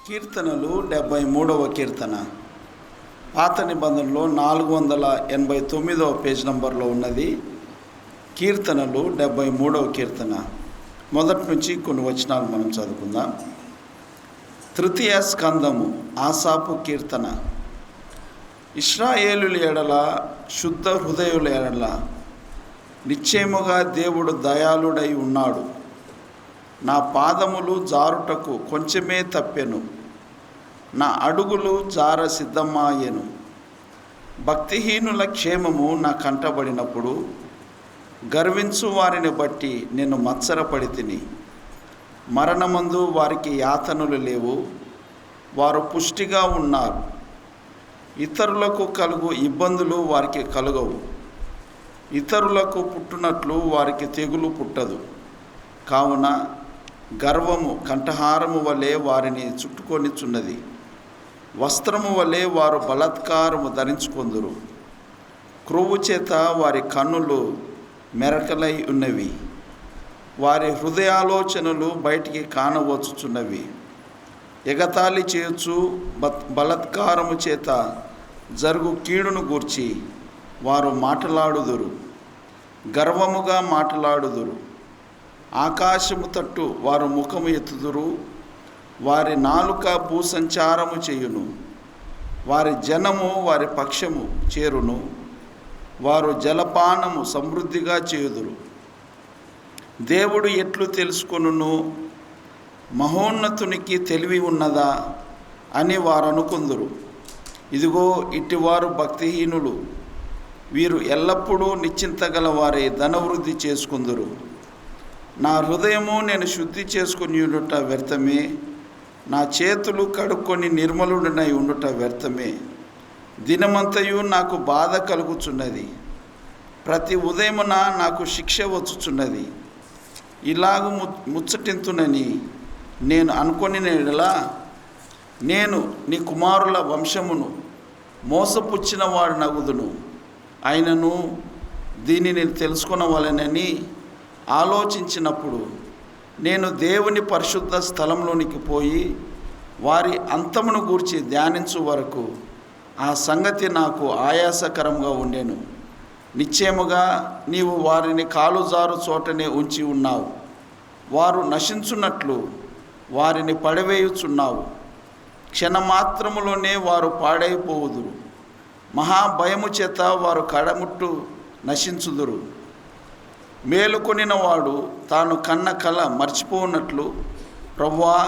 కీర్తనలు 73వ కీర్తన పాత నిబంధనలో 489వ పేజ్ నంబర్లో ఉన్నది. కీర్తనలు 73వ కీర్తన మొదటి నుంచి కొన్ని వచనాలు మనం చదువుకుందాం. తృతీయ స్కందము ఆసాపు కీర్తన. ఇశ్రాయేలుల ఎడల శుద్ధ హృదయుల ఎడల నిశ్చయముగా దేవుడు దయాళుడై ఉన్నాడు. నా పాదములు జారుటకు కొంచెమే తప్పెను, నా అడుగులు జార సిద్ధమాయెను. భక్తిహీనుల క్షేమము నా కంటబడినప్పుడు గర్వించు వారిని బట్టి నేను మత్సరపడి తిని. మరణమందు వారికి యాతనలు లేవు, వారు పుష్టిగా ఉన్నారు. ఇతరులకు కలుగు ఇబ్బందులు వారికి కలుగవు. ఇతరులకు పుట్టునట్లు వారికి తెగులు పుట్టదు. కావున గర్వము కంఠహారము వలె వారిని చుట్టుకొనిచున్నది. వస్త్రము వలె వారు బలాత్కారము ధరించుకొందురు. క్రొవ్వు చేత వారి కన్నులు మెరకలై ఉన్నవి, వారి హృదయాలోచనలు బయటికి కానవచ్చుచున్నవి. ఎగతాళి చేయొచ్చు బలాత్కారము చేత జరుగు కీడును గూర్చి వారు మాటలాడుదురు, గర్వముగా మాటలాడుదురు. ఆకాశము తట్టు వారు ముఖము ఎత్తుదురు, వారి నాలుక భూసంచారము చేయును. వారి జనము వారి పక్షము చేరును, వారు జలపానము సమృద్ధిగా చేయుదురు. దేవుడు ఎట్లు తెలుసుకొనును, మహోన్నతునికి తెలివి ఉన్నదా అని వారు అనుకుందురు. ఇదిగో ఇట్టివారు భక్తిహీనులు, వీరు ఎల్లప్పుడూ నిశ్చింతగల వారే ధనవృద్ధి చేసుకుందురు. నా హృదయము నేను శుద్ధి చేసుకుని ఉండుట వ్యర్థమే, నా చేతులు కడుక్కొని నిర్మలుడనై ఉండుట వ్యర్థమే. దినమంతయు నాకు బాధ కలుగుచున్నది, ప్రతి ఉదయమున నాకు శిక్ష వచ్చుచున్నది. ఇలాగు ముచ్చటింతునని నేను అనుకొనినలా నేను నీ కుమారుల వంశమును మోసపుచ్చిన వాడు నగుదును. అయినను దీనిని తెలుసుకొనవలెనని ఆలోచించినప్పుడు నేను దేవుని పరిశుద్ధ స్థలంలోనికి పోయి వారి అంతమును గూర్చి ధ్యానించు వరకు ఆ సంగతి నాకు ఆయాసకరంగా ఉండెను. నిశ్చయముగా నీవు వారిని కాలుజారు చోటనే ఉంచి ఉన్నావు, వారు నశించున్నట్లు వారిని పడవేయుచున్నావు. క్షణమాత్రములోనే వారు పాడైపోవుదురు, మహాభయము చేత వారు కడముట్టు నశించుదురు. మేలుకొనినవాడు తాను కన్న కల మర్చిపోనట్లు ప్రభువా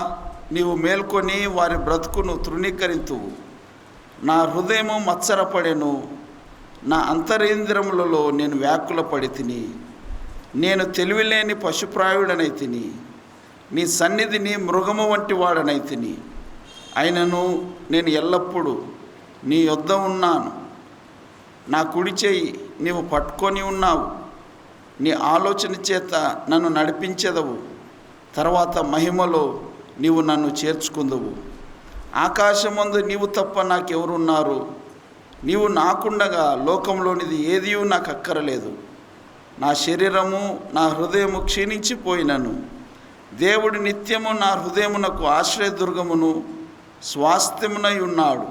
నీవు మేల్కొని వారి బ్రతుకును తృణీకరింతువు. నా హృదయము మత్సరపడెను, నా అంతరేంద్రియములలో నేను వ్యాకులపడి తిని. నేను తెలివిలేని పశుప్రాయుడనై తిని, నీ సన్నిధిని మృగము వంటి వాడనై తిని. అయినను నేను ఎల్లప్పుడూ నీ యొద్ద ఉన్నాను, నా కుడి చేయి నీవు పట్టుకొని ఉన్నావు. నీ ఆలోచన చేత నన్ను నడిపించెదవు, తర్వాత మహిమలో నీవు నన్ను చేర్చుకుందువు. ఆకాశమందు నీవు తప్ప నాకెవరున్నారు? నీవు నాకుండగా లోకంలోనిది ఏదియూ నాకు అక్కరలేదు. నా శరీరము నా హృదయము క్షీణించిపోయినను దేవుడు నిత్యము నా హృదయమునకు ఆశ్రయదుర్గమును స్వాస్థ్యమునై ఉన్నాడు.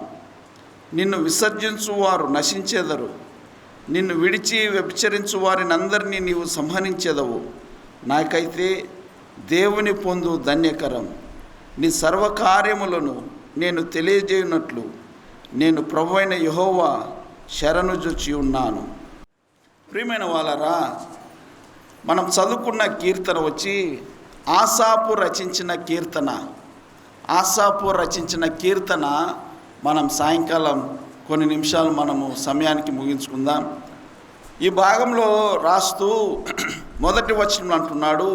నిన్ను విసర్జించువారు నశించెదరు, నిన్ను విడిచి వ్యభిచరించు వారిని అందరినీ నీవు సంహరించెదవు. నాకైతే దేవుని పొందు ధన్యకరం. నీ సర్వకార్యములను నేను తెలియజేయునట్లు నేను ప్రభువైన యెహోవా శరణుజొచ్చి ఉన్నాను. ప్రియమైన వాళ్ళరా, మనం చదువుకున్న కీర్తన వచ్చి ఆసాపు రచించిన కీర్తన. ఆసాపు రచించిన కీర్తన మనం సాయంకాలం కొన్ని నిమిషాలు మనము సమయానికి ముగించుకుందాం. ఈ భాగంలో రాస్తూ మొదటి వచనంలో అంటున్నాడు,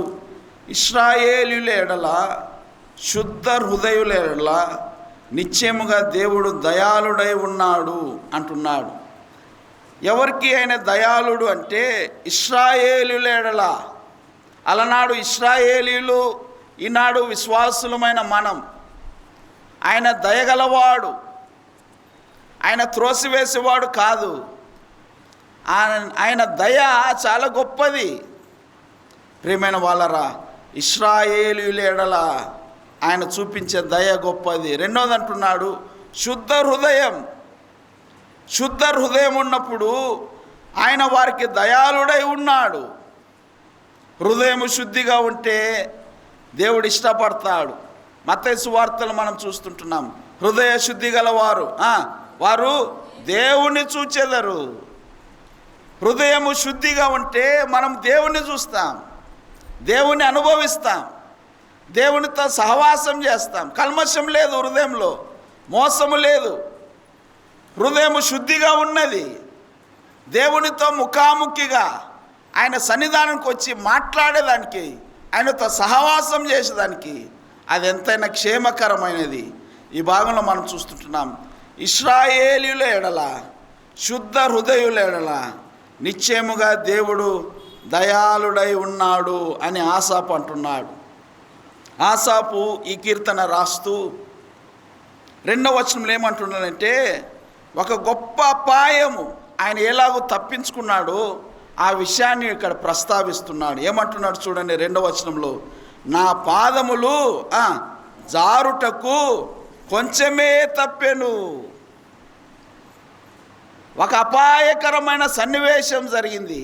ఇశ్రాయేలుల ఎడల శుద్ధ హృదయుల ఎడల నిశ్చయముగా దేవుడు దయాళుడై ఉన్నాడు అంటున్నాడు. ఎవరికి ఆయన దయాళుడు అంటే ఇశ్రాయేలుల ఎడల. అలనాడు ఇశ్రాయేలీలు, ఈనాడు విశ్వాసులమైన మనం. ఆయన దయగలవాడు, ఆయన త్రోసివేసేవాడు కాదు. ఆయన దయ చాలా గొప్పది. ప్రియమైన వాళ్ళరా, ఇశ్రాయేలీయుల ఎడల ఆయన చూపించే దయ గొప్పది. రెండోది అంటున్నాడు శుద్ధ హృదయం. శుద్ధ హృదయం ఉన్నప్పుడు ఆయన వారికి దయాళుడై ఉన్నాడు. హృదయం శుద్ధిగా ఉంటే దేవుడు ఇష్టపడతాడు. మత్తయి సువార్తలు మనం చూస్తుంటున్నాం, హృదయ శుద్ధి గలవారు వారు దేవుణ్ణి చూచెదరు. హృదయము శుద్ధిగా ఉంటే మనం దేవుణ్ణి చూస్తాం, దేవుణ్ణి అనుభవిస్తాం, దేవునితో సహవాసం చేస్తాం. కల్మషం లేదు హృదయంలో, మోసము లేదు. హృదయము శుద్ధిగా ఉన్నది. దేవునితో ముఖాముఖిగా ఆయన సన్నిధానానికి వచ్చి మాట్లాడేదానికి, ఆయనతో సహవాసం చేసేదానికి అది ఎంతైనా క్షేమకరమైనది. ఈ భాగంలో మనం చూస్తుంటున్నాం, ఇశ్రాయేలీయుల ఎడల, శుద్ధ హృదయుల ఎడల నిశ్చయముగా దేవుడు దయాళుడై ఉన్నాడు అని ఆసాపు అంటున్నాడు. ఆసాపు ఈ కీర్తన రాస్తూ 2వ వచనంలో ఏమంటున్నాడంటే, ఒక గొప్ప అపాయము ఆయన ఎలాగో తప్పించుకున్నాడో ఆ విషయాన్ని ఇక్కడ ప్రస్తావిస్తున్నాడు. ఏమంటున్నాడు చూడండి 2వ వచనంలో, నా పాదములు జారుటకు కొంచెమే తప్పెను. ఒక అపాయకరమైన సన్నివేశం జరిగింది.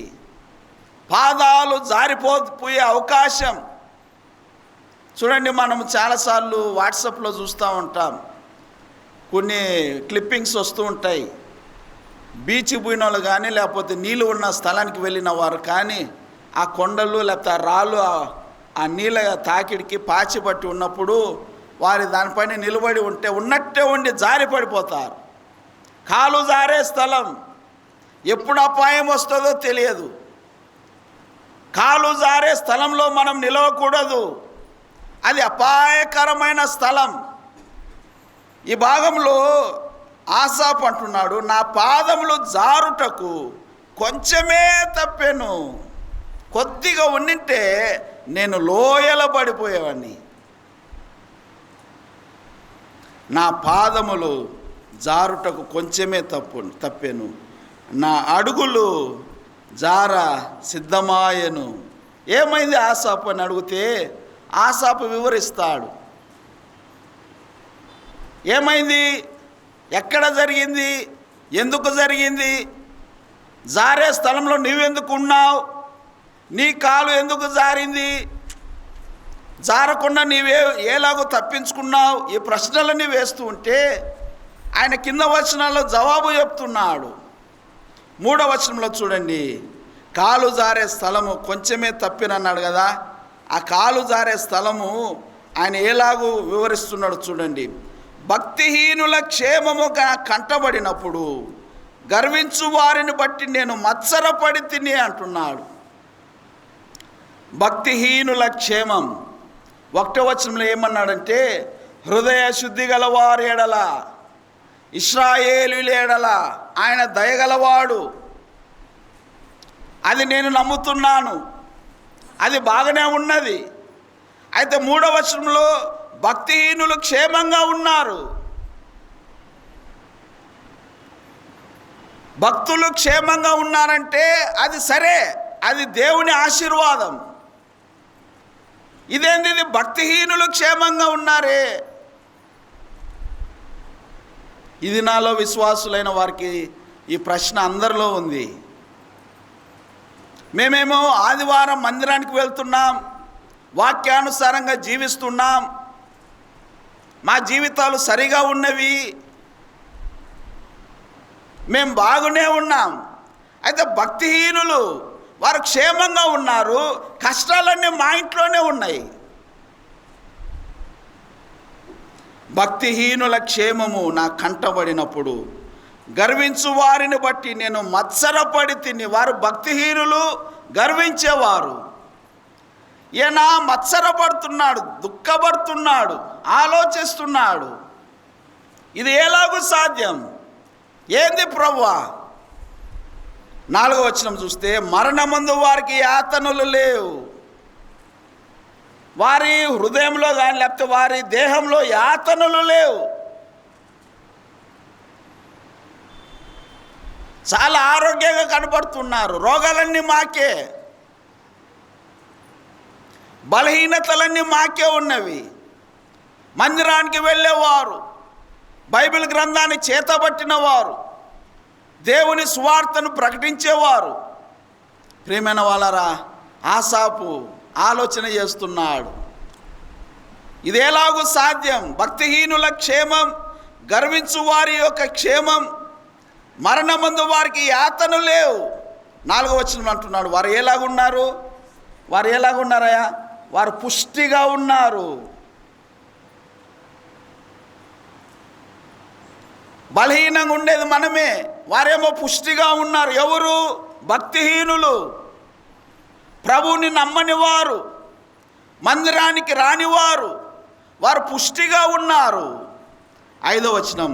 పాదాలు జారిపోయే అవకాశం. చూడండి, మనం చాలాసార్లు వాట్సాప్లో చూస్తూ ఉంటాం, కొన్ని క్లిప్పింగ్స్ వస్తూ ఉంటాయి. బీచ్కి పోయిన వాళ్ళు కానీ, లేకపోతే నీళ్ళు ఉన్న స్థలానికి వెళ్ళిన వారు కానీ, ఆ కొండలు లేకపోతే ఆ రాళ్ళు ఆ నీళ్ళ తాకిడికి పాచి పట్టి ఉన్నప్పుడు వారి దానిపైన నిలబడి ఉంటే ఉన్నట్టే ఉండి జారి పడిపోతారు. కాలు జారే స్థలం, ఎప్పుడు అపాయం వస్తుందో తెలియదు. కాలు జారే స్థలంలో మనం నిలవకూడదు, అది అపాయకరమైన స్థలం. ఈ భాగంలో ఆసాపు అంటున్నాడు, నా పాదములు జారుటకు కొంచెమే తప్పెను. కొద్దిగా ఉండింటే నేను లోయల పడిపోయేవాడిని. నా పాదములు జారుటకు కొంచెమే తప్పెను, నా అడుగులు జార సిద్ధమాయను. ఏమైంది ఆసాపు అని అడిగితే ఆసాపు వివరిస్తాడు. ఏమైంది, ఎక్కడ జరిగింది, ఎందుకు జరిగింది, జారే స్థలంలో నీవెందుకు ఉన్నావు, నీ కాలు ఎందుకు జారింది, జారకుండా నీవే ఎలాగో తప్పించుకున్నావు, ఈ ప్రశ్నలన్నీ వేస్తూ ఉంటే ఆయన కింద వచనాల్లో జవాబు చెప్తున్నాడు. 3వ వచనంలో చూడండి, కాలు జారే స్థలము కొంచెమే తప్పినన్నాడు కదా, ఆ కాలు జారే స్థలము ఆయన ఎలాగూ వివరిస్తున్నాడు చూడండి. భక్తిహీనుల క్షేమముగా కంటబడినప్పుడు గర్వించు వారిని బట్టి నేను మత్సరపడి తిని అంటున్నాడు. భక్తిహీనుల క్షేమం 1వ వచనంలో ఏమన్నాడంటే, హృదయ శుద్ధి గల వారి ఎడల, ఇశ్రాయేలీయుల ఎడల ఆయన దయగలవాడు, అది నేను నమ్ముతున్నాను, అది బాగానే ఉన్నది. అయితే 3వ వచనంలో భక్తిహీనులు క్షేమంగా ఉన్నారు. భక్తులు క్షేమంగా ఉన్నారంటే అది సరే, అది దేవుని ఆశీర్వాదం. ఇదేంది, ఇది భక్తిహీనులు క్షేమంగా ఉన్నారే. ఇది నాలో విశ్వాసులైన వారికి ఈ ప్రశ్న అందరిలో ఉంది. మేమేమో ఆదివారం మందిరానికి వెళ్తున్నాం, వాక్యానుసారంగా జీవిస్తున్నాం, మా జీవితాలు సరిగా ఉన్నవి, మేము బాగునే ఉన్నాం. అయితే భక్తిహీనులు వారు క్షేమంగా ఉన్నారు, కష్టాలన్నీ మా ఇంట్లోనే ఉన్నాయి. భక్తిహీనుల క్షేమము నా కంటబడినప్పుడు గర్వించు వారిని బట్టి నేను మత్సరపడి తిని. వారు భక్తిహీనులు, గర్వించేవారు. ఈయన మత్సరపడుతున్నాడు, దుఃఖపడుతున్నాడు, ఆలోచిస్తున్నాడు, ఇది ఎలాగూ సాధ్యం, ఏంది ప్రభువా. 4వ వచనం చూస్తే, మరణమందు వారికి యాతనలు లేవు. వారి హృదయంలో కానీ లేకపోతే వారి దేహంలో యాతనలు లేవు. చాలా ఆరోగ్యంగా కనపడుతున్నారు. రోగాలన్నీ మాకే, బలహీనతలన్నీ మాకే ఉన్నవి. మందిరానికి వెళ్ళేవారు, బైబిల్ గ్రంథాన్ని చేతబట్టిన వారు, దేవుని సువార్తను ప్రకటించేవారు. ప్రియమైన వాళ్ళరా, ఆసాపు ఆలోచన చేస్తున్నాడు, ఇదేలాగూ సాధ్యం? భక్తిహీనుల క్షేమం, గర్వించు వారి యొక్క క్షేమం, మరణమందు వారికి యాతన లేవు. 4వ వచనం అంటున్నాడు, వారు ఎలాగున్నారు? వారు ఎలాగున్నారయ్యా? వారు పుష్టిగా ఉన్నారు. బలహీనంగా ఉండేది మనమే, వారేమో పుష్టిగా ఉన్నారు. ఎవరు? భక్తిహీనులు, ప్రభువుని నమ్మని వారు, మందిరానికి రానివారు, వారు పుష్టిగా ఉన్నారు. 5వ వచనం,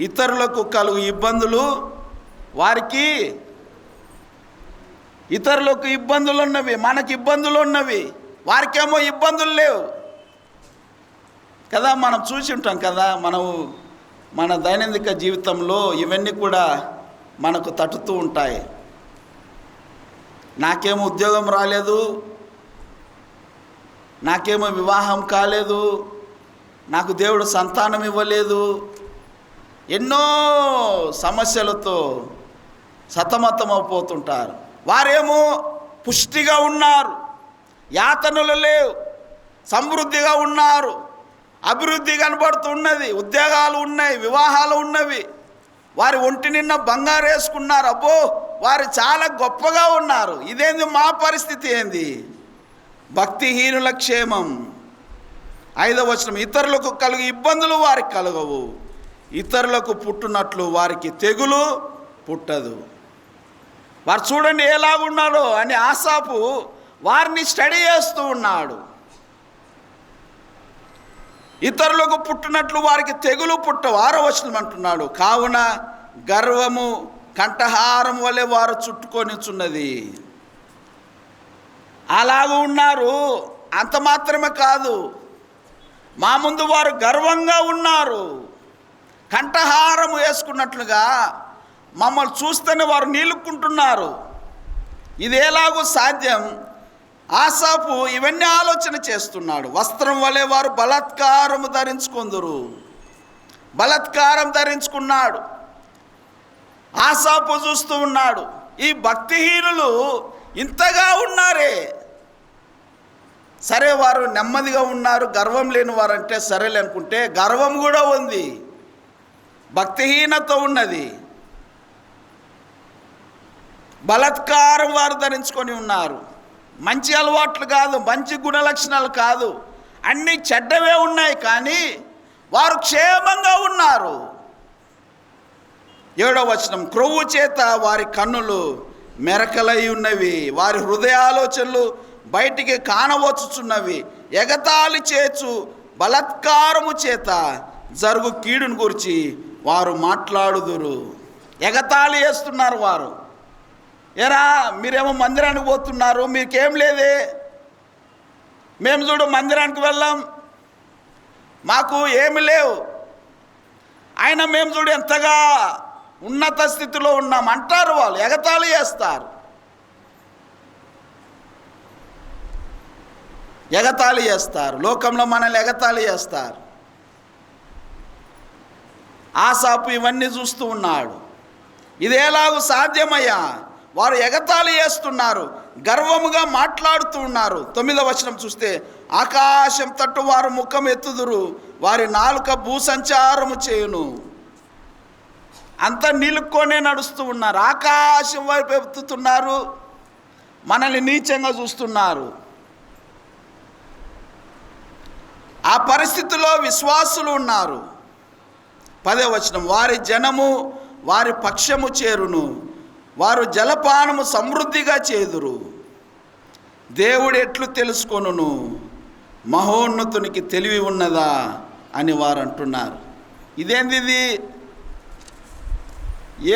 ఇతరులకు కలుగు ఇబ్బందులు వారికి, ఇతరులకు ఇబ్బందులు ఉన్నవి, మనకి ఇబ్బందులు ఉన్నవి, వారికేమో ఇబ్బందులు లేవు కదా. మనం చూసి ఉంటాం కదా, మన దైనందిక జీవితంలో ఇవన్నీ కూడా మనకు తట్టుతూ ఉంటాయి. నాకేమో ఉద్యోగం రాలేదు, నాకేమో వివాహం కాలేదు, నాకు దేవుడు సంతానం ఇవ్వలేదు, ఎన్నో సమస్యలతో సతమతమైపోతుంటారు. వారేమో పుష్టిగా ఉన్నారు, యాతనలు లేవు, సమృద్ధిగా ఉన్నారు, అభివృద్ధి కనబడుతున్నది, ఉద్యోగాలు ఉన్నాయి, వివాహాలు ఉన్నవి, వారి ఒంటి నిన్న బంగారు వేసుకున్నారు. అబ్బో, వారు చాలా గొప్పగా ఉన్నారు. ఇదేంది? మా పరిస్థితి ఏంది? భక్తిహీనుల క్షేమం. 5వ వచనం, ఇతరులకు కలుగు ఇబ్బందులు వారికి కలగవు, ఇతరులకు పుట్టునట్లు వారికి తెగులు పుట్టదు. వారు చూడండి ఎలాగున్నారో అని ఆసాపు వారిని స్టడీ చేస్తూ ఉన్నాడు. ఇతరులకు పుట్టినట్లు వారికి తెగులు పుట్టవు. 6వ వచనం అంటున్నాడు, కావున గర్వము కంఠహారం వలె వారు చుట్టుకొనిచున్నది. అలాగూ ఉన్నారు. అంత మాత్రమే కాదు, మా ముందు వారు గర్వంగా ఉన్నారు. కంఠహారం వేసుకున్నట్లుగా మమ్మల్ని చూస్తేనే వారు నీలుక్కుంటున్నారు. ఇది ఎలాగూ సాధ్యం? ఆసాపు ఇవన్నీ ఆలోచన చేస్తున్నాడు. వస్త్రం వలె వారు బలాత్కారము ధరించుకొందురు. బలాత్కారం ధరించుకున్నాడు. ఆసాపు చూస్తూ ఉన్నాడు, ఈ భక్తిహీనులు ఇంతగా ఉన్నారే, సరే వారు నెమ్మదిగా ఉన్నారు, గర్వం లేని వారంటే సరేలే అనుకుంటే, గర్వం కూడా ఉంది, భక్తిహీనత ఉన్నది, బలాత్కారం వారు ధరించుకొని ఉన్నారు. మంచి అలవాట్లు కాదు, మంచి గుణలక్షణాలు కాదు, అన్నీ చెడ్డవే ఉన్నాయి, కానీ వారు క్షేమంగా ఉన్నారు. 7వ వచనం, క్రొవ్వు చేత వారి కన్నులు మెరకలై ఉన్నవి, వారి హృదయాలోచనలు బయటికి కానవచ్చుచున్నవి, ఎగతాళి చేచు బలాత్కారము చేత జరుగు కీడును గురించి వారు మాట్లాడుదురు. ఎగతాళి చేస్తున్నారు వారు. ఎరా, మీరేమో మందిరానికి పోతున్నారు, మీకేం లేదే, మేము చూడు మందిరానికి వెళ్ళాం, మాకు ఏమి లేవు, ఆయన మేము చూడు ఎంతగా ఉన్నత స్థితిలో ఉన్నాం అంటారు. వాళ్ళు ఎగతాళి చేస్తారు, ఎగతాళి చేస్తారు. లోకంలో మనల్ని ఎగతాళి చేస్తారు. ఆసాపు ఇవన్నీ చూస్తూ ఉన్నాడు. ఇదేలాగూ సాధ్యమయ్యా? వారు ఎగతాళి చేస్తున్నారు, గర్వముగా మాట్లాడుతూ ఉన్నారు. 9వ వచనం చూస్తే, ఆకాశం తట్టు వారు ముఖం ఎత్తుదురు, వారి నాలుక భూసంచారము చేయును. అంత నిలుక్కొనే నడుస్తూ ఉన్నారు, ఆకాశం వైపు ఎత్తుతున్నారు, మనల్ని నీచంగా చూస్తున్నారు. ఆ పరిస్థితిలో విశ్వాసులు ఉన్నారు. 10వ వచనం, వారి జనము వారి పక్షము చేరును, వారు జలపానము సమృద్ధిగా చేదురు. దేవుడు ఎట్లు తెలుసుకొనును, మహోన్నతునికి తెలివి ఉన్నదా అని వారు అంటున్నారు. ఇదేంది ఇది?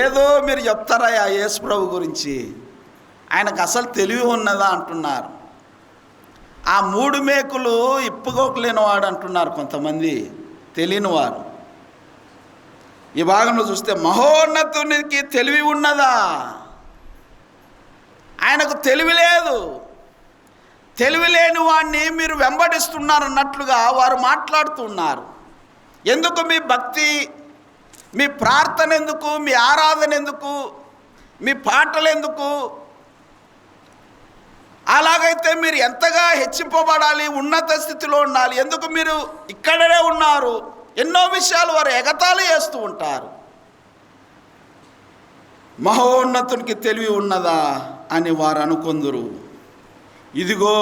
ఏదో మీరు చెప్తారా యేసు ప్రభు గురించి, ఆయనకు అసలు తెలివి ఉన్నదా అంటున్నారు. ఆ 3 మేకులు ఇప్పుకోకలేనివాడు అంటున్నారు కొంతమంది తెలియని వారు. ఈ భాగంలో చూస్తే మహోన్నతునికి తెలివి ఉన్నదా? ఆయనకు తెలివి లేదు. తెలివిలేని వాడిని మీరు వెంబడిస్తున్నారు అన్నట్లుగా వారు మాట్లాడుతున్నారు. ఎందుకు మీ భక్తి, మీ ప్రార్థన ఎందుకు, మీ ఆరాధన ఎందుకు, మీ పాటలు ఎందుకు? అలాగైతే మీరు ఎంతగా హెచ్చింపబడాలి, ఉన్నత స్థితిలో ఉండాలి. ఎందుకు మీరు ఇక్కడనే ఉన్నారు? ఎన్నో విషయాలు వారు ఎగతాళి చేస్తూ ఉంటారు. మహోన్నతునికి తెలివి ఉన్నదా అని వారు అనుకొందురు. ఇదిగో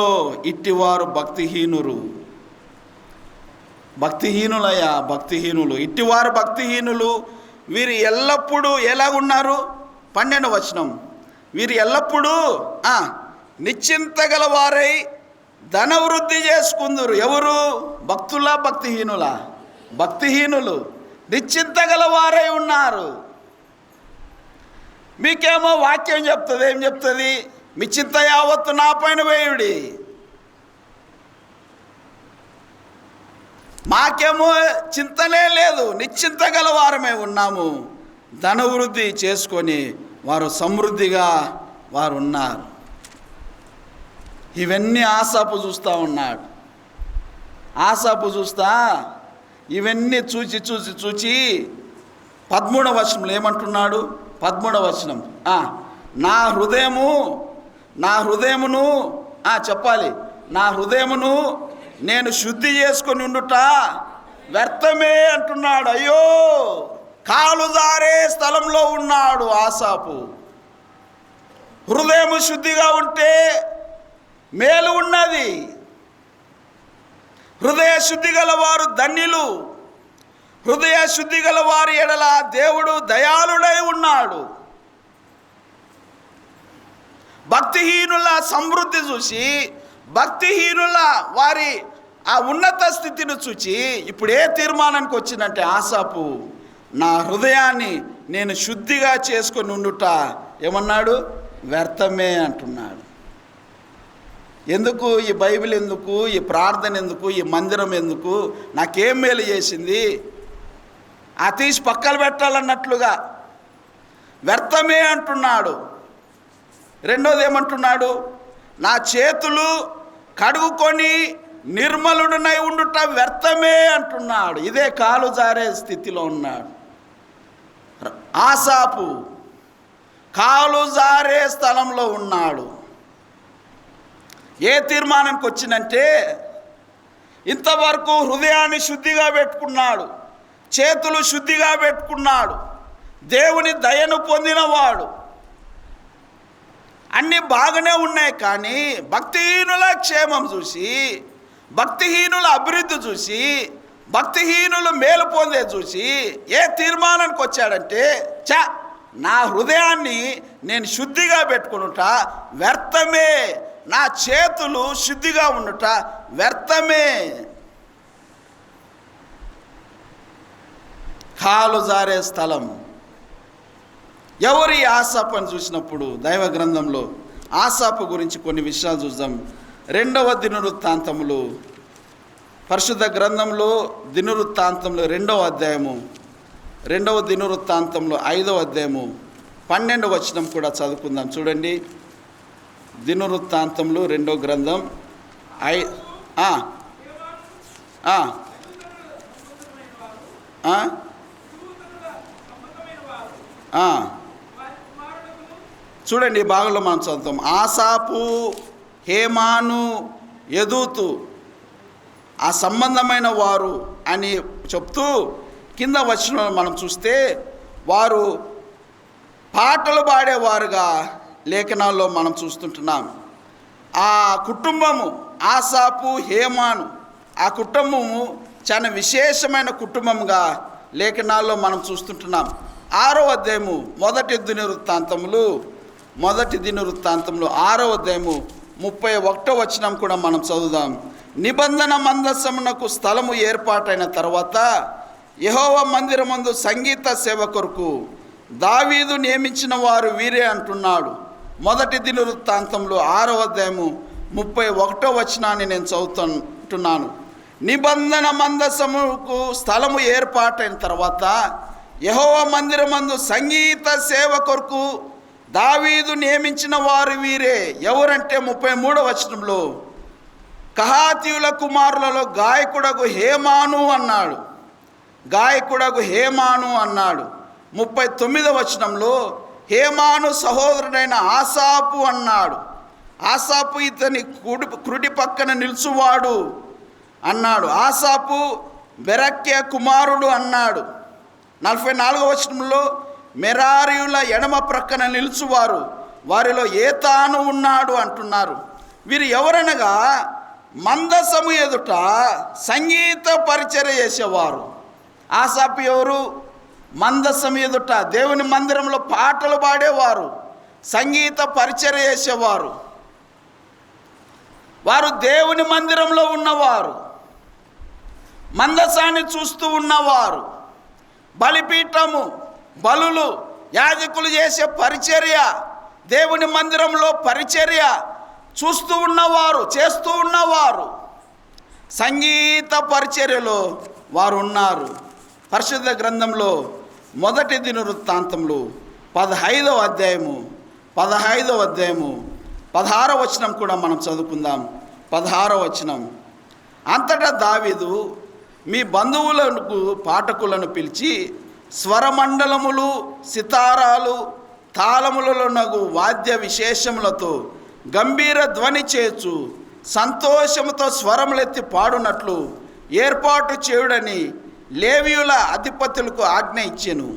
ఇట్టివారు భక్తిహీనులయ్యా, భక్తిహీనులు, ఇట్టివారు భక్తిహీనులు. వీరు ఎల్లప్పుడూ ఎలాగున్నారు? 12వ వచనం, వీరు ఎల్లప్పుడూ నిశ్చింత గలవారై ధనవృద్ధి చేసుకుందురు. ఎవరు? భక్తులా భక్తిహీనులా? భక్తిహీనులు నిశ్చింత గలవారై ఉన్నారు. మీకేమో వాక్యం చెప్తుంది, ఏం చెప్తుంది? మీ చింత యావత్తు నా పైన వేయుడి. మాకేమో చింతనే లేదు, నిశ్చింత గలవారమే ఉన్నాము. ధనవృద్ధి చేసుకొని వారు సమృద్ధిగా వారు ఉన్నారు. ఇవన్నీ ఆసాపు చూస్తూ ఉన్నాడు. ఆసాపు చూస్తా ఇవన్నీ చూచి 13వ వచనంలో ఏమంటున్నాడు? 13వ వచనం, నా హృదయమును చెప్పాలి, నా హృదయమును నేను శుద్ధి చేసుకొని ఉండుట వ్యర్థమే అంటున్నాడు. అయ్యో, కాలు జారే స్థలంలో ఉన్నాడు ఆసాపు. హృదయము శుద్ధిగా ఉంటే మేలు ఉన్నది. హృదయ శుద్ధి గల వారు ధన్యులు. హృదయ శుద్ధి గల వారి ఎడల దేవుడు దయాళుడై ఉన్నాడు. భక్తిహీనుల సమృద్ధి చూసి, భక్తిహీనుల వారి ఆ ఉన్నత స్థితిని చూచి ఇప్పుడు ఏ తీర్మానానికి వచ్చిందంటే ఆసాపు, నా హృదయాన్ని నేను శుద్ధిగా చేసుకొని ఉండుట ఏమన్నాడు? వ్యర్థమే అంటున్నాడు. ఎందుకు ఈ బైబిల్ ఎందుకు, ఈ ప్రార్థన ఎందుకు, ఈ మందిరం ఎందుకు, నాకేం మేలు చేసింది? తీసి పక్కన పెట్టాలన్నట్లుగా వ్యర్థమే అంటున్నాడు. రెండోది ఏమంటున్నాడు? నా చేతులు కడుగుకొని నిర్మలుడనై ఉండుట వ్యర్థమే అంటున్నాడు. ఇదే కాలు జారే స్థితిలో ఉన్నాడు ఆసాపు. కాలు జారే స్థలంలో ఉన్నాడు. ఏ తీర్మానానికి వచ్చిందంటే, ఇంతవరకు హృదయాన్ని శుద్ధిగా పెట్టుకున్నాడు, చేతులు శుద్ధిగా పెట్టుకున్నాడు, దేవుని దయను పొందినవాడు, అన్నీ బాగానే ఉన్నాయి. కానీ భక్తిహీనుల క్షేమం చూసి, భక్తిహీనుల అభివృద్ధి చూసి, భక్తిహీనులు మేలు పొందే చూసి ఏ తీర్మానానికి వచ్చాడంటే, నా హృదయాన్ని నేను శుద్ధిగా పెట్టుకునుట వ్యర్థమే, నా చేతులు శుద్ధిగా ఉండుట వ్యర్థమే. కాలు జారే స్థలం. ఎవరి ఆసాపుని చూసినప్పుడు దైవ గ్రంథంలో ఆసాపు గురించి కొన్ని విషయాలు చూద్దాం. 2వ దినవృత్తాంతములు, పరిశుద్ధ గ్రంథంలో దినవృత్తాంతంలో 2వ అధ్యాయము, 2వ దినవృత్తాంతంలో 5వ అధ్యాయము 12వ వచనం కూడా చదువుకుందాం. చూడండి, దినవృత్తాంతంలో 2వ గ్రంథం చూడండి, ఈ భాగంలో మనం చదువుతాం. ఆసాపు, హేమాను, యదూతు ఆ సంబంధమైన వారు అని చెప్తూ కింద వచనంలో మనం చూస్తే వారు పాటలు పాడేవారుగా లేఖనాల్లో మనం చూస్తుంటున్నాం. ఆ కుటుంబము ఆసాపు, హేమాను, ఆ కుటుంబము చాలా విశేషమైన కుటుంబంగా లేఖనాల్లో మనం చూస్తుంటున్నాం. 6వ అధ్యాయము మొదటి దినవృత్తాంతములు 6వ అధ్యాయము 31వ వచనం కూడా మనం చదువుదాం. నిబంధన మందసమునకు స్థలము ఏర్పాటైన తర్వాత యెహోవా మందిరమందు సంగీత సేవ కొరకు దావీదు నియమించిన వారు వీరే అంటున్నాడు. మొదటి దినవృత్తాంతంలో 6వ అధ్యాయము 31వ వచనాన్ని నేను చదువుతుంటున్నాను. నిబంధన మందసముకు స్థలము ఏర్పాటైన తర్వాత యెహోవా మందిరమందు సంగీత సేవ కొరకు దావీదు నియమించిన వారు వీరే. ఎవరంటే 33వ వచనంలో కహాతీయుల కుమారులలో గాయకుడగు హేమాను అన్నాడు. గాయకుడగు హేమాను అన్నాడు. 39వ వచనంలో హేమాను సహోదరుడైన ఆసాపు అన్నాడు. ఆసాపు ఇతని కుడి పక్కన నిలుచువాడు అన్నాడు. ఆసాపు బెరక్య కుమారుడు అన్నాడు. 44వ వచనంలో మెరారీయుల ఎడమ ప్రక్కన నిలుచువారు, వారిలో ఏతాను ఉన్నాడు అంటున్నారు. వీరు ఎవరనగా మందసము ఎదుట సంగీత పరిచర్య చేసేవారు. ఆసాపు ఎవరు? మందసం ఎదుట దేవుని మందిరంలో పాటలు పాడేవారు, సంగీత పరిచర్య చేసేవారు. వారు దేవుని మందిరంలో ఉన్నవారు, మందసాన్ని చూస్తూ ఉన్నవారు. బలిపీఠము, బలులు, యాజకులు చేసే పరిచర్య, దేవుని మందిరంలో పరిచర్య చూస్తూ ఉన్నవారు, చేస్తూ ఉన్నవారు. సంగీత పరిచర్యలో వారు ఉన్నారు. పరిశుద్ధ గ్రంథంలో మొదటి దినవృత్తాంతములు 15వ అధ్యాయము 16వ వచనం కూడా మనం చదువుకుందాం. 16వ వచనం, అంతటా దావీదు మీ బంధువులకు పాఠకులను పిలిచి స్వరమండలములు, సితారాలు, తాళములనగు వాద్య విశేషములతో గంభీర ధ్వని చేచు సంతోషముతో స్వరములెత్తి పాడునట్లు ఏర్పాటు చేయుడని లేవీయుల అధిపతులకు ఆజ్ఞ ఇచ్చెను.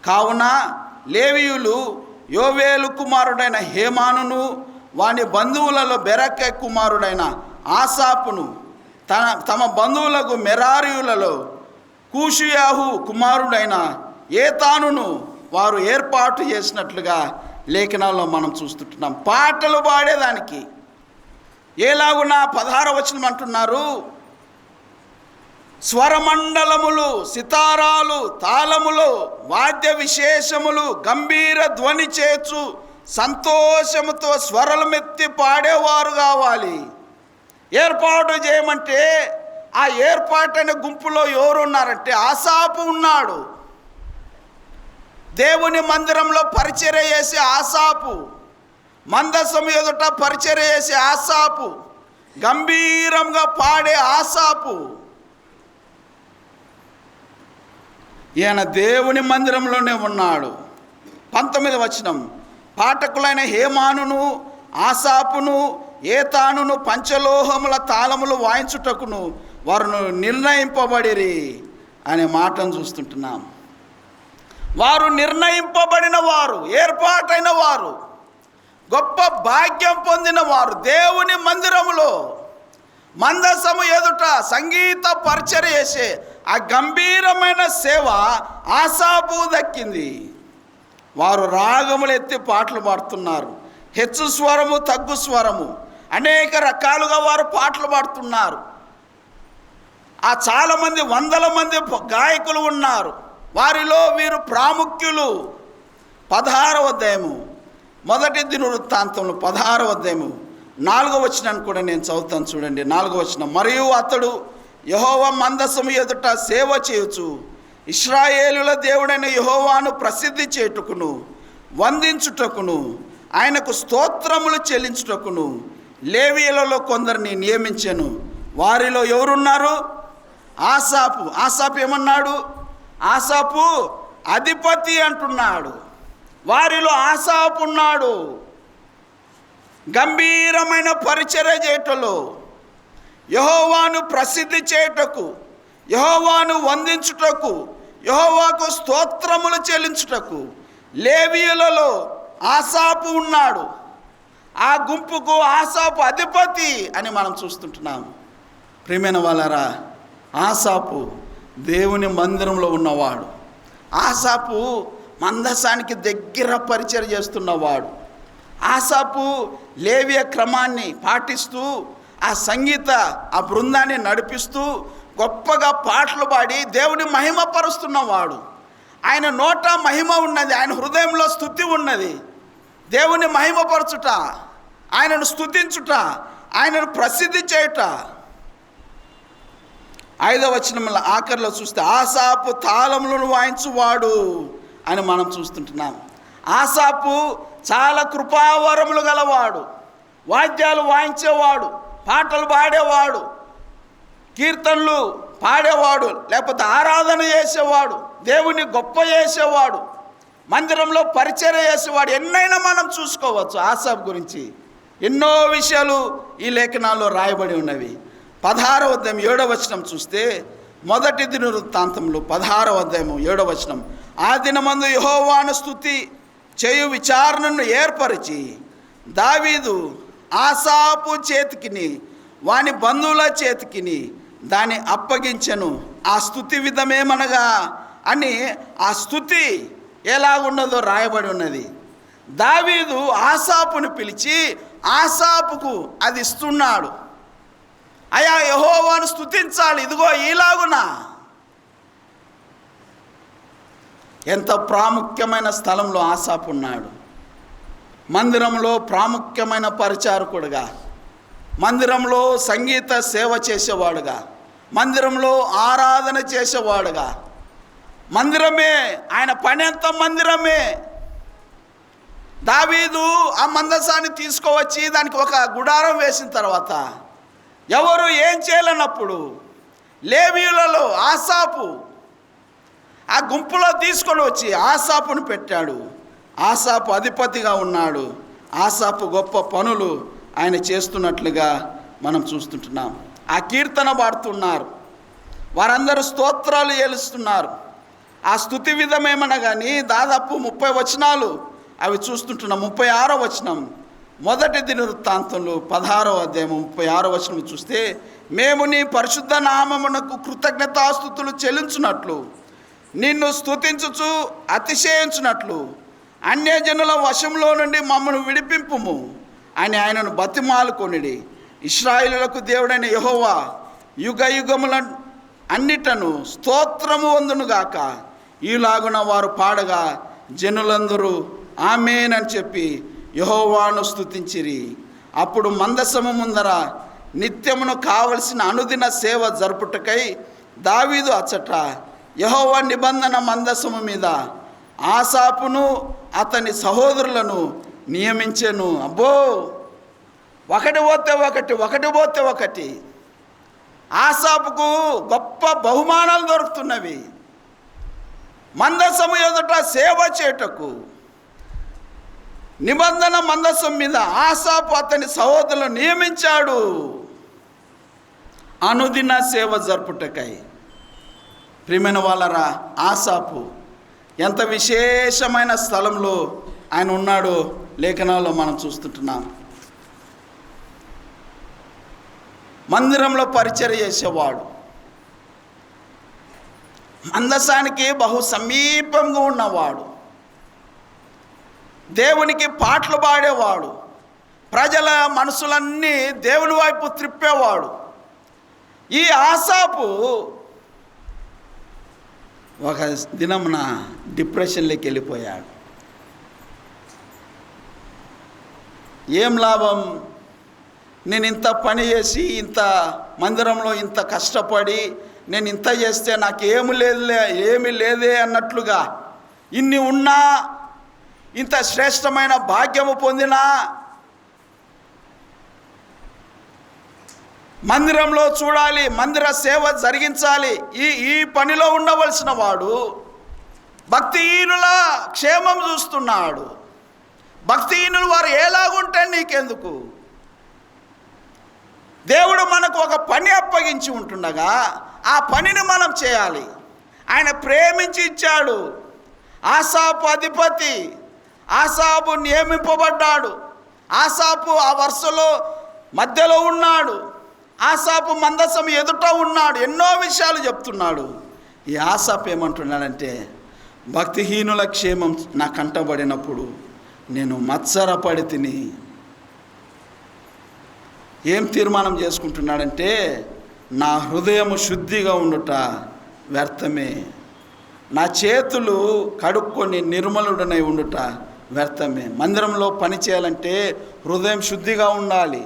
కావున లేవీయులు యోవేలు కుమారుడైన హేమానును, వాని బంధువులలో బెరక్య కుమారుడైన ఆసాపును, తమ బంధువులకు మెరారీయులలో కూషియాహు కుమారుడైన ఏతానును వారు ఏర్పాటు చేసినట్లుగా లేఖనాల్లో మనం చూస్తుంటున్నాం. పాటలు పాడేదానికి ఎలాగున 16వ వచనం అంటున్నారు, స్వరమండలములు, సితారాలు, తాళములు, వాద్య విశేషములు గంభీర ధ్వని చేచు సంతోషముతో స్వరలమెత్తి పాడేవారు కావాలి. ఏర్పాటు చేయమంటే ఆ ఏర్పాటైన గుంపులో ఎవరు ఉన్నారంటే ఆసాపు ఉన్నాడు. దేవుని మందిరంలో పరిచర్య చేసే ఆసాపు, మందసము ఎదుట పరిచర్య చేసే ఆసాపు, గంభీరంగా పాడే ఆసాపు, ఈయన దేవుని మందిరంలోనే ఉన్నాడు. 19వ వచనం, పాఠకులైన హేమానును, ఆసాపును, ఏతానును పంచలోహముల తాళములు వాయించుటకును వారు నిర్ణయింపబడిరి అనే మాటను చూస్తుంటున్నాం. వారు నిర్ణయింపబడిన వారు, ఏర్పాటైన వారు, గొప్ప భాగ్యం పొందిన వారు. దేవుని మందిరములో మందసము ఎదుట సంగీత పరిచర్య చేసే ఆ గంభీరమైన సేవ ఆసాపు దక్కింది. వారు రాగములు ఎత్తి పాటలు పాడుతున్నారు. హెచ్చు స్వరము, తగ్గు స్వరము, అనేక రకాలుగా వారు పాటలు పాడుతున్నారు. ఆ చాలామంది, వందల మంది గాయకులు ఉన్నారు. వారిలో వీరు ప్రాముఖ్యులు. 16వ అధ్యాయము మొదటి దినవృత్తాంతంలో 16వ అధ్యాయము 4వ వచనాన్ని కూడా నేను చదువుతాను చూడండి. 4వ వచనం, మరియు అతడు యెహోవా మందసము ఎదుట సేవ చేయుచు ఇశ్రాయేలుల దేవుడైన యెహోవాను ప్రసిద్ధి చేయుటకును వందించుటకును ఆయనకు స్తోత్రములు చెల్లించుటకును లేవీయులలో కొందరిని నియమించెను. వారిలో ఎవరున్నారు? ఆసాపు. ఆసాపు ఏమన్నాడు? ఆసాపు అధిపతి అంటున్నాడు. వారిలో ఆసాపు ఉన్నాడు. గంభీరమైన పరిచర్య చేయటంలో, యెహోవాను ప్రసిద్ధి చేయుటకు, యెహోవాను వందించుటకు, యెహోవాకు స్తోత్రములు చెల్లించుటకు లేవీయులలో ఆసాపు ఉన్నాడు. ఆ గుంపుకు ఆసాపు అధిపతి అని మనం చూస్తుంటున్నాం. ప్రియమైన వాళ్ళారా, ఆసాపు దేవుని మందిరంలో ఉన్నవాడు. ఆసాపు మందసానికి దగ్గర పరిచర్య చేస్తున్నవాడు. ఆసాపు లేవియ క్రమాన్ని పాటిస్తూ ఆ సంగీత ఆ బృందాన్ని నడిపిస్తూ గొప్పగా పాటలు పాడి దేవుని మహిమపరుస్తున్నవాడు. ఆయన నోట మహిమ ఉన్నది, ఆయన హృదయంలో స్తుతి ఉన్నది. దేవుని మహిమపరచుట, ఆయనను స్తుతించుట, ఆయనను ప్రసిద్ధి చేయుట. 5వ వచనంలో ఆఖరిలో చూస్తే ఆసాపు తాళములను వాయించువాడు అని మనం చూస్తుంటున్నాం. ఆసాపు చాలా కృపావరములు గలవాడు, వాద్యాలు వాయించేవాడు, పాటలు పాడేవాడు, కీర్తనలు పాడేవాడు, లేకపోతే ఆరాధన చేసేవాడు, దేవుని గొప్ప చేసేవాడు, మందిరంలో పరిచర్య చేసేవాడు. ఎన్నైనా మనం చూసుకోవచ్చు. ఆసాపు గురించి ఎన్నో విషయాలు ఈ లేఖనాల్లో రాయబడి ఉన్నవి. 16వ అధ్యాయం 7వ వచనం చూస్తే, మొదటి దినవృత్తాంతంలో 16వ అధ్యాయం 7వ వచనం, ఆ దినమందు యెహోవాను స్తుతి చేయు విచారణను ఏర్పరిచి దావీదు ఆసాపు చేతికిని వాని బంధువుల చేతికిని దాన్ని అప్పగించెను. ఆ స్తుతి విధమేమనగా అని ఆ స్తుతి ఎలాగున్నదో రాయబడి ఉన్నది. దావీదు ఆసాపును పిలిచి ఆసాపుకు అది ఇస్తున్నాడు. అయా యెహోవాను స్తుతించాలి, ఇదిగో ఈలాగున. ఎంత ప్రాముఖ్యమైన స్థలంలో ఆసాపు ఉన్నాడు. మందిరంలో ప్రాముఖ్యమైన పరిచారకుడుగా, మందిరంలో సంగీత సేవ చేసేవాడుగా, మందిరంలో ఆరాధన చేసేవాడుగా, మందిరమే ఆయన పని అంతా మందిరమే. దావీదు ఆ మందసాన్ని తీసుకువచ్చి దానికి ఒక గుడారం వేసిన తర్వాత ఎవరు ఏం చేయలేనప్పుడు లేవీయులలో ఆసాపు ఆ గుంపులో తీసుకొని వచ్చి ఆసాపును పెట్టాడు. ఆసాపు అధిపతిగా ఉన్నాడు. ఆసాపు గొప్ప పనులు ఆయన చేస్తున్నట్లుగా మనం చూస్తుంటున్నాం. ఆ కీర్తన పాడుతున్నారు, వారందరూ స్తోత్రాలు ఏలుస్తున్నారు. ఆ స్తుతి విధమేమన్నా కానీ దాదాపు 30 వచనాలు అవి చూస్తుంటున్నాం. 36వ వచనం, మొదటి దినవృత్తాంతంలో 16వ అధ్యాయం 36వ వచనం చూస్తే, మేము నీ పరిశుద్ధ నామమునకు కృతజ్ఞతాస్తుతులు చెల్లించున్నట్లు, నిన్ను స్తుతించుచు అతిశయించున్నట్లు అన్యజనుల వశంలో నుండి మమ్మను విడిపింపుము అని ఆయనను బతిమాలుకొనిడి. ఇశ్రాయేలులకు దేవుడైన యెహోవా యుగ యుగముల అన్నిటను స్తోత్రము వందునుగాక. ఈలాగున వారు పాడగా జనులందరూ ఆమేన్ అని చెప్పి యెహోవాను స్తుతించిరి. అప్పుడు మందసము ముందర నిత్యమును కావలసిన అనుదిన సేవ జరుపుటకై దావీదు అచ్చట యెహోవా నిబంధన మందసము మీద ఆసాపును అతని సహోదరులను నియమించెను. అబ్బో, ఒకటి పోతే ఒకటి. ఆసాపుకు గొప్ప బహుమానాలు దొరుకుతున్నవి. మందసము ఎదుట సేవ చేయుటకు నిబంధన మందసం మీద ఆసాపు అతని సహోదరులను నియమించాడు, అనుదిన సేవ జరుపుటకై. ప్రియమైన వాళ్ళరా, ఆసాపు ఎంత విశేషమైన స్థలంలో ఆయన ఉన్నాడో లేఖనాల్లో మనం చూస్తుంటున్నాం. మందిరంలో పరిచర్య చేసేవాడు, మందసానికి బహు సమీపంగా ఉన్నవాడు, దేవునికి పాటలు పాడేవాడు, ప్రజల మనసులన్నీ దేవుని వైపు త్రిప్పేవాడు. ఈ ఆసాపు ఒక దినమున డిప్రెషన్లోకి వెళ్ళిపోయాడు. ఏం లాభం, నేను ఇంత పని చేసి, ఇంత మందిరంలో ఇంత కష్టపడి నేను ఇంత చేస్తే నాకు ఏమి లేదే అన్నట్లుగా, ఇన్ని ఉన్నా, ఇంత శ్రేష్టమైన భాగ్యము పొందినా, మందిరంలో చూడాలి, మందిర సేవ జరిగించాలి, ఈ పనిలో ఉండవలసిన వాడు భక్తిహీనుల క్షేమం చూస్తున్నాడు. భక్తిహీనులు వారు ఎలాగుంటే నీకెందుకు? దేవుడు మనకు ఒక పని అప్పగించి ఉంటుండగా ఆ పనిని మనం చేయాలి. ఆయన ప్రేమించి ఇచ్చాడు. ఆసాపు అధిపతి, ఆసాపు నియమింపబడ్డాడు. ఆసాపు ఆ వరుసలో మధ్యలో ఉన్నాడు. ఆసాపు మందసం ఎదుట ఉన్నాడు. ఎన్నో విషయాలు చెప్తున్నాడు. ఈ ఆసాపు ఏమంటున్నాడంటే, భక్తిహీనుల క్షేమం నా కంటబడినప్పుడు నేను మత్సరపడి తిని. ఏం తీర్మానం చేసుకుంటున్నాడంటే, నా హృదయము శుద్ధిగా ఉండుట వ్యర్థమే, నా చేతులు కడుక్కొని నిర్మలుడనై ఉండుట వ్యర్థమే. మందిరంలో పని చేయాలంటే హృదయం శుద్ధిగా ఉండాలి,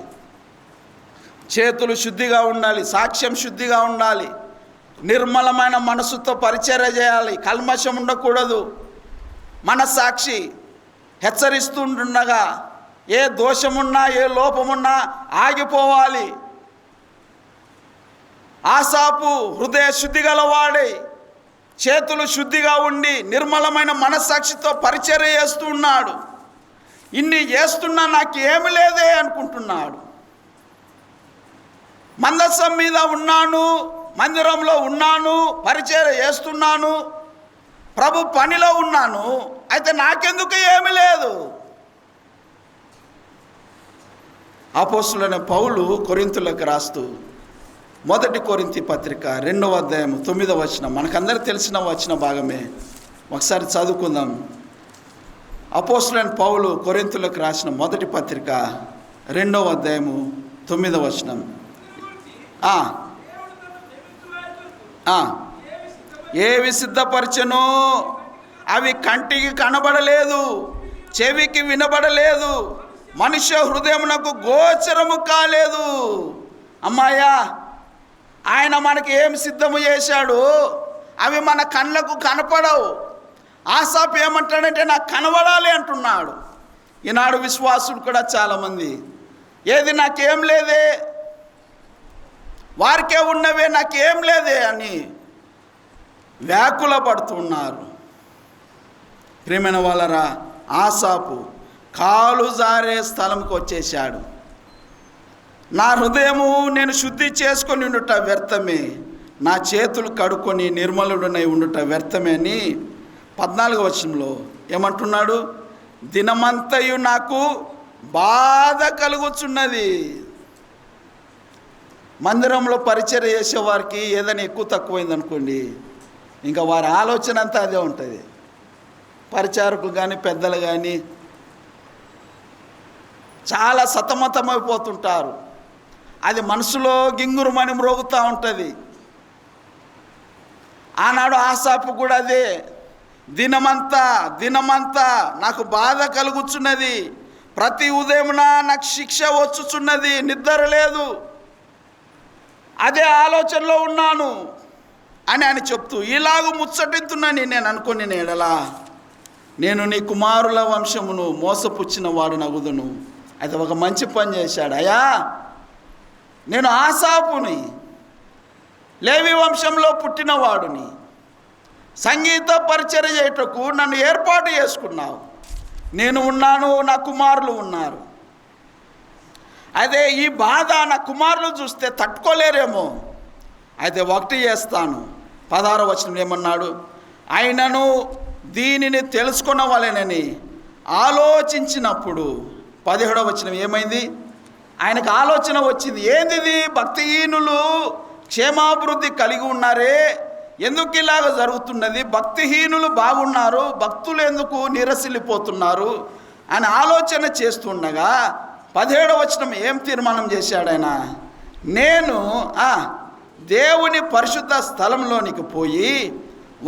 చేతులు శుద్ధిగా ఉండాలి, సాక్ష్యం శుద్ధిగా ఉండాలి, నిర్మలమైన మనసుతో పరిచర్య చేయాలి, కల్మషం ఉండకూడదు. మనస్సాక్షి హెచ్చరిస్తుండగా ఏ దోషమున్నా ఏ లోపమున్నా ఆగిపోవాలి. ఆసాపు హృదయ శుద్ధి గలవాడై, చేతులు శుద్ధిగా ఉండి నిర్మలమైన మనస్సాక్షితో పరిచర్య చేస్తూ ఉన్నాడు. ఇన్ని చేస్తున్నా నాకు ఏమి లేదే అనుకుంటున్నాడు. మందసం మీద ఉన్నాను, మందిరంలో ఉన్నాను, పరిచర్య చేస్తున్నాను, ప్రభు పనిలో ఉన్నాను, అయితే నాకెందుకు ఏమి లేదు. అపోస్తలుడైన పౌలు కొరింథీయులకు రాస్తూ మొదటి కొరింథీ పత్రిక 2వ అధ్యాయం 9వ వచనం, మనకందరికి తెలిసిన వచన భాగమే, ఒకసారి చదువుకుందాం. అపోస్తలుడైన పౌలు కొరింథీయులకు రాసిన మొదటి పత్రిక 2వ అధ్యాయము 9వ వచనం. ఏవి సిద్ధపరచను అవి కంటికి కనబడలేదు, చెవికి వినబడలేదు, మనుష్య హృదయమునకు గోచరము కాలేదు. అమ్మాయ్యా, ఆయన మనకి ఏమి సిద్ధము చేశాడు అవి మన కళ్ళకు కనపడవు. ఆసాపు ఏమంటాడంటే నాకు కనబడాలి అంటున్నాడు. ఈనాడు విశ్వాసులు కూడా చాలామంది ఏది నాకేం లేదే, వారికే ఉన్నవే నాకేం లేదే అని వ్యాకుల పడుతున్నారు. ప్రియమైన వాళ్ళరా, ఆసాపు కాలు జారే స్థలంకి వచ్చేశాడు. నా హృదయము నేను శుద్ధి చేసుకొని ఉండుట వ్యర్థమే, నా చేతులు కడుక్కొని నిర్మలుడనై ఉండుట వ్యర్థమే అని 14వ వచనంలో ఏమంటున్నాడు? దినమంతయు నాకు బాధ కలుగుచున్నది. మందిరంలో పరిచర్య చేసేవారికి ఏదైనా ఎక్కువ తక్కువైంది అనుకోండి, ఇంకా వారి ఆలోచన అంతా అదే ఉంటుంది. పరిచారకులు కానీ పెద్దలు కానీ చాలా సతమతమైపోతుంటారు. అది మనసులో గింగురుమని మ్రోగుతూ ఉంటుంది. ఆనాడు ఆసాపు కూడా అదే, దినమంతా నాకు బాధ కలుగుచున్నది, ప్రతి ఉదయమున నాకు శిక్ష వచ్చుచున్నది, నిద్ర లేదు, అదే ఆలోచనలో ఉన్నాను అని ఆయన చెప్తూ ఇలాగ ముచ్చటింతున్నని నేను అనుకుని నేడలా నేను నీ కుమారుల వంశమును మోసపుచ్చిన వాడు నగుదును. అయితే ఒక మంచి పని చేశాడు. అయ్యా, నేను ఆసాపుని, లేవి వంశంలో పుట్టినవాడుని, సంగీత పరిచర్య చేయుటకు నన్ను ఏర్పాటు చేసుకున్నావు. నేను ఉన్నాను, నా కుమారులు ఉన్నారు. అదే ఈ బాధ నా కుమారులు చూస్తే తట్టుకోలేరేమో. అయితే ఒకటి చేస్తాను. 16వ వచనం ఏమన్నాడు? ఆయనను దీనిని తెలుసుకున్నవాళ్ళేనని ఆలోచించినప్పుడు 17వ వచనం ఏమైంది? ఆయనకు ఆలోచన వచ్చింది. ఏంది భక్తిహీనులు క్షేమాభివృద్ధి కలిగి ఉన్నారే, ఎందుకు ఇలాగ జరుగుతున్నది? భక్తిహీనులు బాగున్నారు, భక్తులు ఎందుకు నిరసిల్లిపోతున్నారు అని ఆలోచన చేస్తుండగా 17వ వచనం ఏం తీర్మానం చేశాడు ఆయన? నేను దేవుని పరిశుద్ధ స్థలంలోనికి పోయి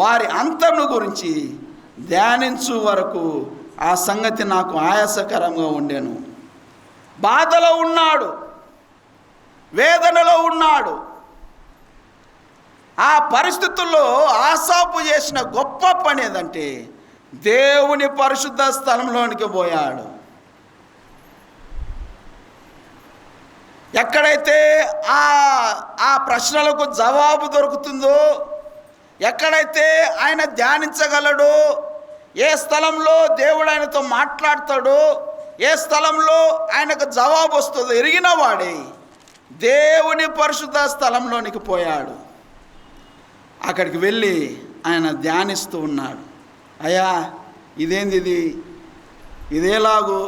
వారి అంతమును గురించి ధ్యానించు వరకు ఆ సంగతి నాకు ఆయాసకరంగా ఉండెను. బాధలో ఉన్నాడు, వేదనలో ఉన్నాడు. ఆ పరిస్థితుల్లో ఆసాపు చేసిన గొప్ప పని ఏదంటే దేవుని పరిశుద్ధ స్థలంలోనికి పోయాడు. ఎక్కడైతే ఆ ప్రశ్నలకు జవాబు దొరుకుతుందో, ఎక్కడైతే ఆయన ధ్యానించగలడో, ఏ స్థలంలో దేవుడు ఆయనతో మాట్లాడతాడో, ఏ స్థలంలో ఆయనకు జవాబు వస్తుందో ఎరిగిన వాడే దేవుని పరిశుద్ధ స్థలంలోనికి పోయాడు. అక్కడికి వెళ్ళి ఆయన ధ్యానిస్తూ ఉన్నాడు. అయ్యా, ఇదేంది, ఇదేలాగు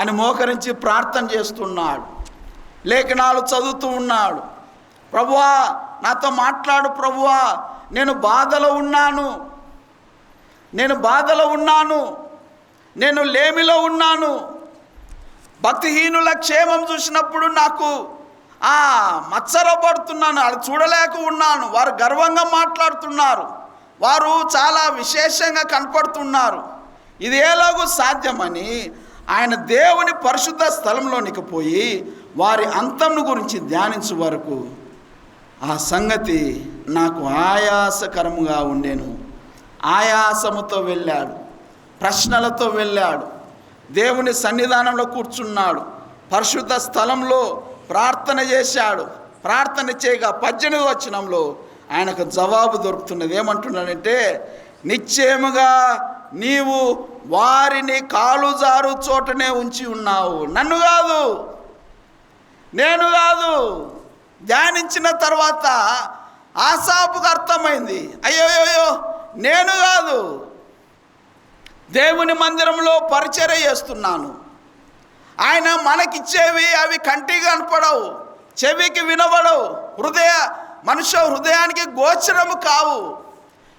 అని మోకరించి ప్రార్థన చేస్తున్నాడు. లేఖనాలు చదువుతూ ఉన్నాడు. ప్రభువా, నాతో మాట్లాడు ప్రభువా, నేను బాధలో ఉన్నాను, నేను లేమిలో ఉన్నాను. భక్తిహీనుల క్షేమం చూసినప్పుడు నాకు మత్సరపడుతున్నాను, అది చూడలేక ఉన్నాను. వారు గర్వంగా మాట్లాడుతున్నారు, వారు చాలా విశేషంగా కనపడుతున్నారు. ఇది ఎలాగూ సాధ్యమని ఆయన దేవుని పరిశుద్ధ స్థలంలోనికి పోయి వారి అంతమును గురించి ధ్యానించు వరకు ఆ సంగతి నాకు ఆయాసకరముగా ఉండెను. ఆయాసముతో వెళ్ళాడు, ప్రశ్నలతో వెళ్ళాడు, దేవుని సన్నిధానంలో కూర్చున్నాడు, పరిశుద్ధ స్థలంలో ప్రార్థన చేశాడు. ప్రార్థన చేయగా 18వ వచనంలో ఆయనకు జవాబు దొరుకుతున్నది. ఏమంటున్నాడంటే, నిశ్చయముగా నీవు వారిని కాలుజారు చోటనే ఉంచి ఉన్నావు. నన్ను కాదు, నేను కాదు. ధ్యానించిన తర్వాత ఆసాపుకు అర్థమైంది, అయ్యోయ్యో నేను కాదు, దేవుని మందిరంలో పరిచర్య చేస్తున్నాను. ఆయన మనకిచ్చేవి అవి కంటికి కనపడవు, చెవికి వినబడవు, మనుష్య హృదయానికి గోచరము కావు.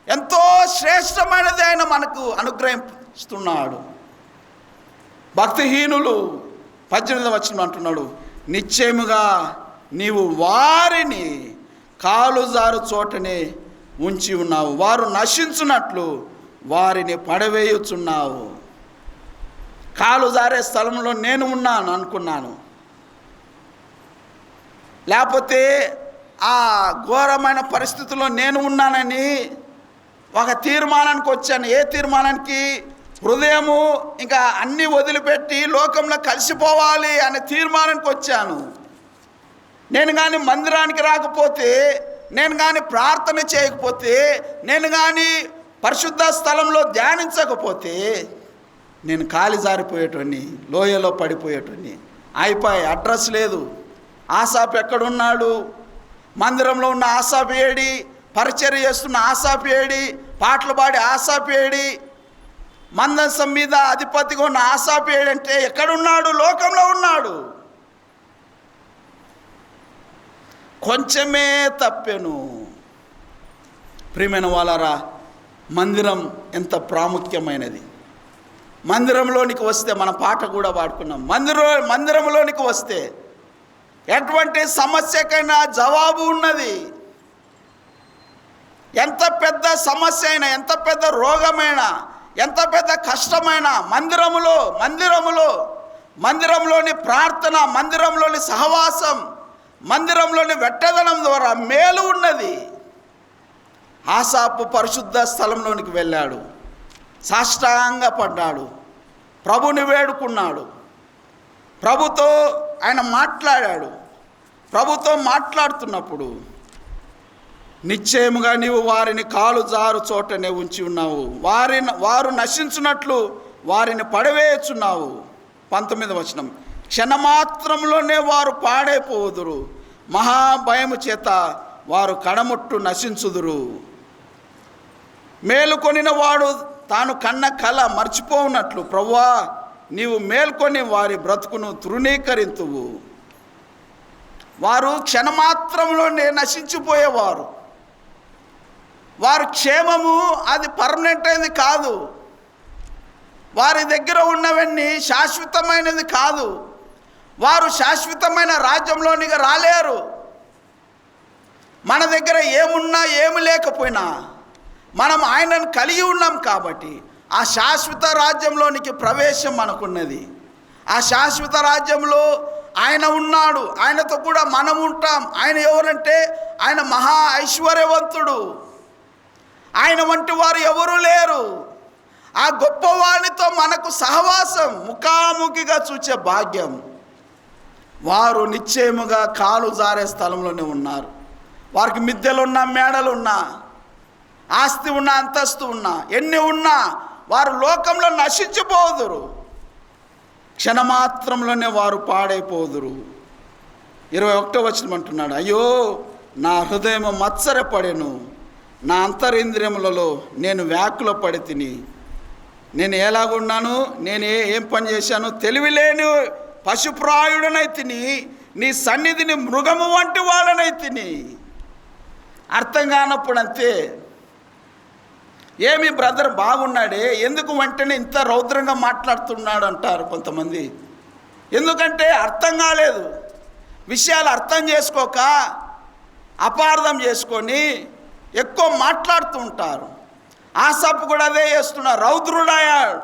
ఎంతో శ్రేష్టమైనది ఆయన మనకు అనుగ్రహిస్తున్నాడు. భక్తిహీనులు 18వ వచనం అంటున్నాడు, నిశ్చయముగా నీవు వారిని కాలుజారు చోటనే ఉంచి ఉన్నావు, వారు నశించున్నట్లు వారిని పడవేయుచున్నావు. కాలు జారే స్థలంలో నేను ఉన్నాను అనుకున్నాను, లేకపోతే ఆ ఘోరమైన పరిస్థితుల్లో నేను ఉన్నానని ఒక తీర్మానానికి వచ్చాను. ఏ తీర్మానానికి? హృదయము ఇంకా అన్నీ వదిలిపెట్టి లోకంలో కలిసిపోవాలి అనే తీర్మానానికి వచ్చాను. నేను కానీ మందిరానికి రాకపోతే, నేను కానీ ప్రార్థన చేయకపోతే, నేను కానీ పరిశుద్ధ స్థలంలో ధ్యానించకపోతే నేను కాలి జారిపోయేటోని, లోయలో పడిపోయేటోని. అయిపోయి అడ్రస్ లేదు. ఆసాపు ఎక్కడున్నాడు? మందిరంలో ఉన్న ఆసాపు ఏడి? పరిచర్య చేస్తున్న ఆసాపు ఏడి? పాటలు పాడి ఆసాపు ఏడి? మందసం మీద అధిపతిగా ఉన్న ఆసాపు ఏడంటే ఎక్కడున్నాడు? లోకంలో ఉన్నాడు. కొంచెమే తప్పెను. ప్రియమైన వాళ్ళారా, మందిరం ఎంత ప్రాముఖ్యమైనది. మందిరంలోనికి వస్తే, మన పాట కూడా పాడుకున్నాం, మందిరంలోనికి వస్తే ఎటువంటి సమస్యకైనా జవాబు ఉన్నది. ఎంత పెద్ద సమస్య అయినా, ఎంత పెద్ద రోగమైనా, ఎంత పెద్ద కష్టమైనా మందిరంలోని ప్రార్థన, మందిరంలోని సహవాసం, మందిరంలోని వెట్టదనం ద్వారా మేలు ఉన్నది. ఆసాపు పరిశుద్ధ స్థలంలోనికి వెళ్ళాడు, సాష్టాంగ పడ్డాడు, ప్రభుని వేడుకున్నాడు, ప్రభుతో ఆయన మాట్లాడాడు. ప్రభుతో మాట్లాడుతున్నప్పుడు, నిశ్చయముగా నీవు వారిని కాలు జారు చోటనే ఉంచి ఉన్నావు, వారు నశించున్నట్లు వారిని పడవేయుచున్నావు. 19వ వచనం, క్షణమాత్రంలోనే వారు పాడైపోదురు, మహాభయము చేత వారు కడముట్టు నశించుదురు. మేలుకొనిన వాడు తాను కన్న కల మర్చిపోవునట్లు, ప్రభువా నీవు మేల్కొని వారి బ్రతుకును తృణీకరింతువు. వారు క్షణమాత్రంలోనే నశించిపోయేవారు. వారి క్షేమము అది పర్మనెంట్ అయింది కాదు. వారి దగ్గర ఉన్నవన్నీ శాశ్వతమైనది కాదు. వారు శాశ్వతమైన రాజ్యంలోనికి రాలేరు. మన దగ్గర ఏమున్నా ఏమి లేకపోయినా మనం ఆయనను కలిగి ఉన్నాం కాబట్టి ఆ శాశ్వత రాజ్యంలోనికి ప్రవేశం మనకున్నది. ఆ శాశ్వత రాజ్యంలో ఆయన ఉన్నాడు, ఆయనతో కూడా మనం ఉంటాం. ఆయన ఎవరంటే ఆయన మహా ఐశ్వర్యవంతుడు. ఆయన వంటి వారు ఎవరూ లేరు. ఆ గొప్పవానితో మనకు సహవాసం, ముఖాముఖిగా చూచే భాగ్యం. వారు నిశ్చయముగా కాలు జారే స్థలంలోనే ఉన్నారు. వారికి మిద్దెలున్నా, మేడలున్నా, ఆస్తి ఉన్నా, అంతస్తు ఉన్నా, ఎన్ని ఉన్నా వారు లోకంలో నశించిపోదురు. క్షణమాత్రంలోనే వారు పాడైపోదురు. 21వ వచనం అంటున్నాడు, అయ్యో నా హృదయము మత్సరపడెను, నా అంతరింద్రియములలో నేను వ్యాకుల పడి తిని. నేను ఎలాగున్నాను, నేను ఏం పని చేశాను? తెలివిలేని పశుప్రాయుడనై తిని, నీ సన్నిధిని మృగము వంటి వాడనై తిని. అర్థం కానప్పుడు అంతే. ఏమి బ్రదర్ బాగున్నాడే, ఎందుకు వెంటనే ఇంత రౌద్రంగా మాట్లాడుతున్నాడు అంటారు కొంతమంది. ఎందుకంటే అర్థం కాలేదు. విషయాలు అర్థం చేసుకోక అపార్థం చేసుకొని ఎక్కువ మాట్లాడుతూ ఉంటారు. ఆసాపు కూడా అదే చేస్తున్నారు. రౌద్రుడయ్యాడు,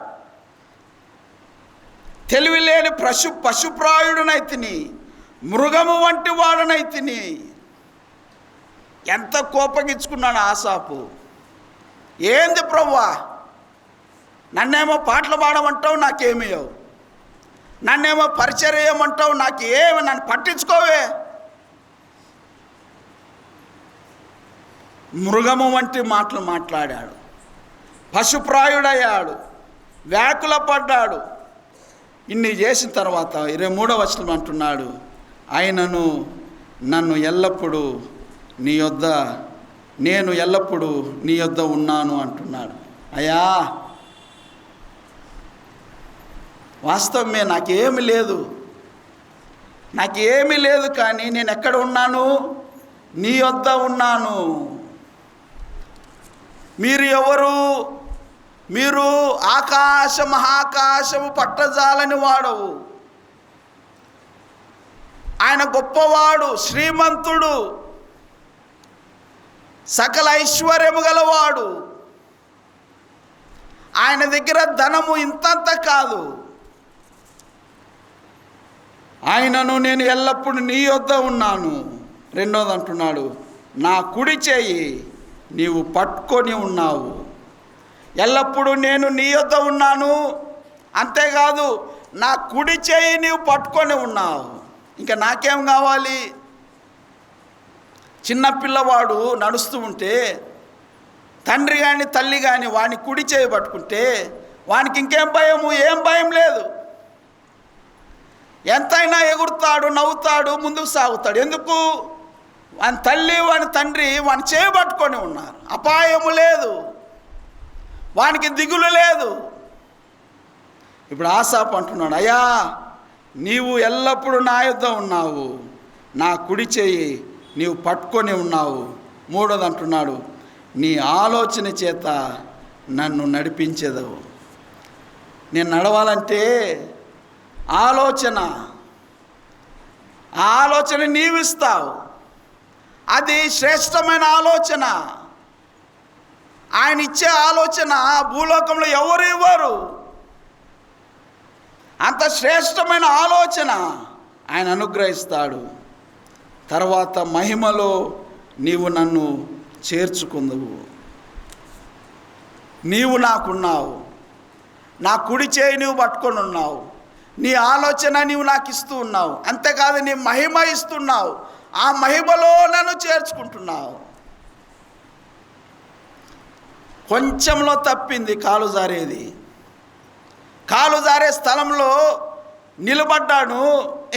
తెలివిలేని పశుప్రాయుడునైతిని, మృగము వంటి వాడనైతిని. ఎంత కోపగించుకున్నాడు ఆసాపు. ఏంది ప్రభువా, నన్నేమో పాటలు పాడమంటావు, నాకేమియవు, నన్నేమో పరిచర్య చేయమంటావు, నన్ను పట్టించుకోవే. మృగము వంటి మాటలు మాట్లాడాడు, పశుప్రాయుడయ్యాడు, వ్యాకుల పడ్డాడు. ఇన్ని చేసిన తర్వాత 23వ వచనం అంటున్నాడు, ఆయనను నేను ఎల్లప్పుడూ నీ యొద్ద ఉన్నాను అంటున్నాడు. అయ్యా, వాస్తవమే, నాకేమీ లేదు, కానీ నేను ఎక్కడ ఉన్నాను? నీ యొద్ద ఉన్నాను. మీరు ఎవరు? మీరు మహాకాశము పట్టజాలని వాడవు. ఆయన గొప్పవాడు, శ్రీమంతుడు, సకల ఐశ్వర్యము గలవాడు. ఆయన దగ్గర ధనము ఇంతంత కాదు. ఆయనను నేను ఎల్లప్పుడూ నీ యొద్ద ఉన్నాను. రెండోది అంటున్నాడు, నా కుడి చేయి నీవు పట్టుకొని ఉన్నావు. ఎల్లప్పుడూ నేను నీ యొద్ద ఉన్నాను, అంతేకాదు నా కుడి చేయి నీవు పట్టుకొని ఉన్నావు. ఇంకా నాకేం కావాలి? చిన్న పిల్లవాడు నడుస్తూ ఉంటే తండ్రి కానీ తల్లి కానీ వాడిని కుడి చేయి పట్టుకుంటే వానికి ఇంకేం భయము? ఏం భయం లేదు. ఎంతైనా ఎగురుతాడు, నవ్వుతాడు, ముందుకు సాగుతాడు. ఎందుకు? వాని తల్లి వాని తండ్రి వాని చేయి పట్టుకొని ఉన్నారు. అపాయము లేదు, వానికి దిగులు లేదు. ఇప్పుడు ఆసాపు అంటున్నాడు, అయ్యా, నీవు ఎల్లప్పుడూ నా యొద్ద ఉన్నావు, నా కుడి చేయి నీవు పట్టుకొని ఉన్నావు. మూడోది అంటున్నాడు, నీ ఆలోచన చేత నన్ను నడిపించేదవు. నేను నడవాలంటే ఆలోచన నీవిస్తావు. అది శ్రేష్టమైన ఆలోచన. ఆయన ఇచ్చే ఆలోచన భూలోకంలో ఎవరు ఇవ్వరు. అంత శ్రేష్టమైన ఆలోచన ఆయన అనుగ్రహిస్తాడు. తర్వాత మహిమలో నీవు నన్ను చేర్చుకుందువు. నీవు నాకున్నావు, నా కుడి చేయి నీవు పట్టుకొని ఉన్నావు, నీ ఆలోచన నీవు నాకు ఇస్తూ ఉన్నావు. అంతేకాదు నీ మహిమ ఇస్తున్నావు, ఆ మహిమలో నన్ను చేర్చుకుంటున్నావు. కొంచెంలో తప్పింది కాలు జారేది. కాలు జారే స్థలంలో నిలబడ్డాను,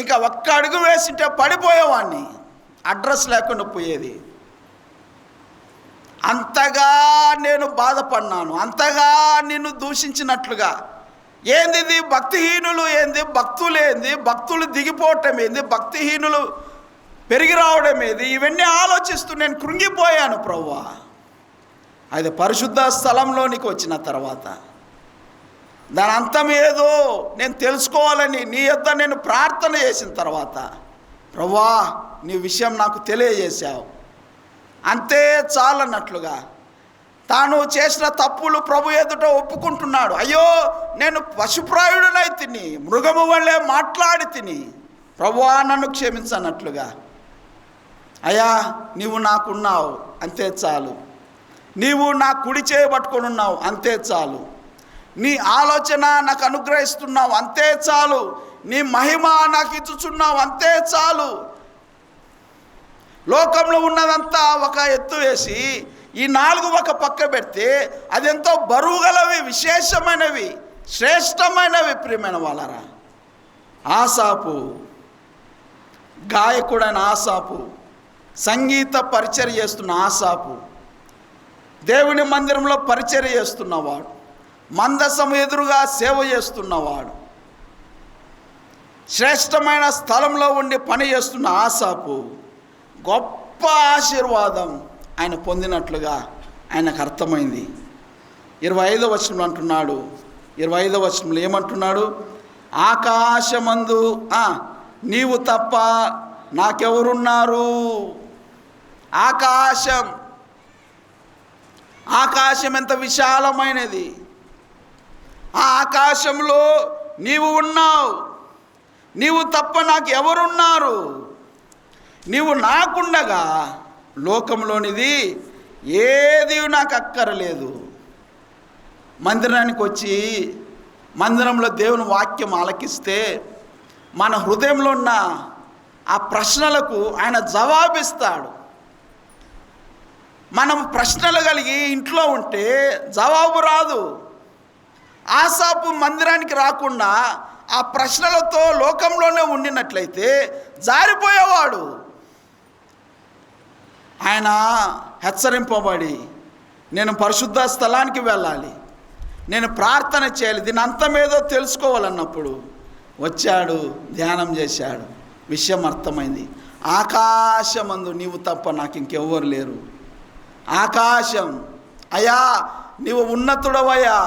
ఇంకా ఒక్క అడుగు వేసింటే పడిపోయేవాడిని, అడ్రస్ లేకుండా పోయేది. అంతగా నేను బాధపడినాను, అంతగా నిన్ను దూషించినట్లుగా. ఏంది భక్తిహీనులు, ఏంది భక్తులు, ఏంది భక్తులు దిగిపోవటం, ఏంది భక్తిహీనులు పెరిగి రావడం, ఏది ఇవన్నీ ఆలోచిస్తూ నేను కృంగిపోయాను ప్రభువా. అది పరిశుద్ధ స్థలంలోనికి వచ్చిన తర్వాత దాని అంతం ఏదో నేను తెలుసుకోవాలని నీ యొద్ద నేను ప్రార్థన చేసిన తర్వాత, ప్రభువా నీ విషయం నాకు తెలియజేశావు, అంతే చాలన్నట్లుగా తాను చేసిన తప్పులు ప్రభు ఎదుట ఒప్పుకుంటున్నాడు. అయ్యో, నేను పశుప్రాయుడనై తిని, మృగము వల్లే మాట్లాడి తిని, ప్రభువా నన్ను క్షమించన్నట్లుగా. అయ్యా, నీవు నాకున్నావు, అంతే చాలు. నీవు నా కుడి చేయబట్టుకొని ఉన్నావు, అంతే చాలు. నీ ఆలోచన నాకు అనుగ్రహిస్తున్నావు, అంతే చాలు. నీ మహిమ నాకు ఇచ్చుచున్నావు, అంతే చాలు. లోకంలో ఉన్నదంతా ఒక ఎత్తు వేసి ఈ 4 ఒక పక్క పెడితే అదెంతో బరువు గలవి, విశేషమైనవి, శ్రేష్టమైనవి. ప్రియమైన వాళ్ళరా, ఆసాపు, గాయకుడైన ఆసాపు, సంగీత పరిచర్య చేస్తున్న ఆసాపు, దేవుని మందిరంలో పరిచర్య చేస్తున్నవాడు, మందసము ఎదురుగా సేవ చేస్తున్నవాడు, శ్రేష్టమైన స్థలంలో ఉండి పని చేస్తున్న ఆసాపు గొప్ప ఆశీర్వాదం ఆయన పొందినట్లుగా ఆయనకు అర్థమైంది. 25వ వచనంలో అంటున్నాడు, 25వ వచనంలో ఏమంటున్నాడు? ఆకాశమందు నీవు తప్ప నాకెవరున్నారు? ఆకాశం ఎంత విశాలమైనది. ఆ ఆకాశంలో నీవు ఉన్నావు, నీవు తప్ప నాకు ఎవరున్నారు? నీవు నాకుండగా లోకంలోనిది ఏది నాకు అక్కరలేదు. మందిరానికి వచ్చి మందిరంలో దేవుని వాక్యం ఆలకిస్తే మన హృదయంలో ఉన్న ఆ ప్రశ్నలకు ఆయన జవాబిస్తాడు. మనం ప్రశ్నలు కలిగి ఇంట్లో ఉంటే జవాబు రాదు. ఆసాపు మందిరానికి రాకుండా ఆ ప్రశ్నలతో లోకంలోనే ఉండినట్లయితే జారిపోయేవాడు. ఆయన హెచ్చరింపబడి నేను పరిశుద్ధ స్థలానికి వెళ్ళాలి, నేను ప్రార్థన చేయాలి, దీని అంతమేదో తెలుసుకోవాలన్నప్పుడు వచ్చాడు, ధ్యానం చేశాడు, విషయం అర్థమైంది. ఆకాశమందు నీవు తప్ప నాకు ఇంకెవ్వరు లేరు. ఆకాశం, అయ్యా నీవు ఉన్నతుడవయ్యా,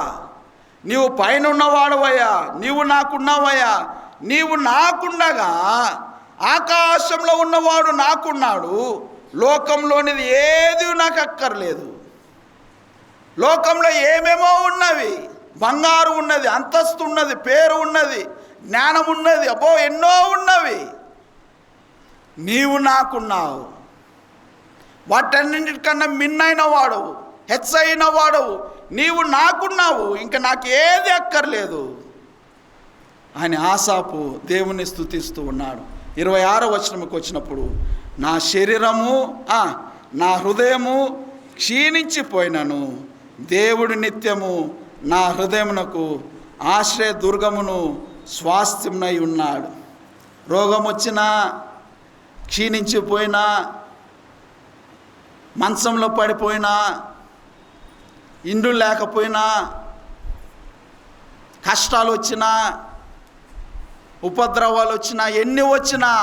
నీవు పైన ఉన్నవాడవయ్యా, నీవు నాకున్నావయ్యా, నీవు నాకుండగా ఆకాశంలో ఉన్నవాడు నాకున్నాడు, లోకంలోనిది ఏది నాకు అక్కర్లేదు. లోకంలో ఏమేమో ఉన్నవి, బంగారు ఉన్నది, అంతస్తు ఉన్నది, పేరు ఉన్నది, జ్ఞానం ఉన్నది, అబ్బో ఎన్నో ఉన్నవి. నీవు నాకున్నావు, వాటన్నింటికన్నా మిన్నైన వాడవు, హెచ్చైన వాడవు, నీవు నాకున్నావు, ఇంకా నాకు ఏది అక్కర్లేదు అని ఆసాపు దేవుని స్తుతిస్తూ ఉన్నాడు. 26వ వచనంకి వచ్చినప్పుడు నా శరీరము నా హృదయము క్షీణించిపోయినను, దేవుడు నిత్యము నా హృదయమునకు ఆశ్రయ దుర్గమును స్వాస్థ్యమునై ఉన్నాడు. రోగం వచ్చినా, క్షీణించిపోయినా, మంచంలో పడిపోయినా, ఇండ్లు లేకపోయినా, కష్టాలు వచ్చినా, ఉపద్రవాలు వచ్చినా, ఎన్ని వచ్చినా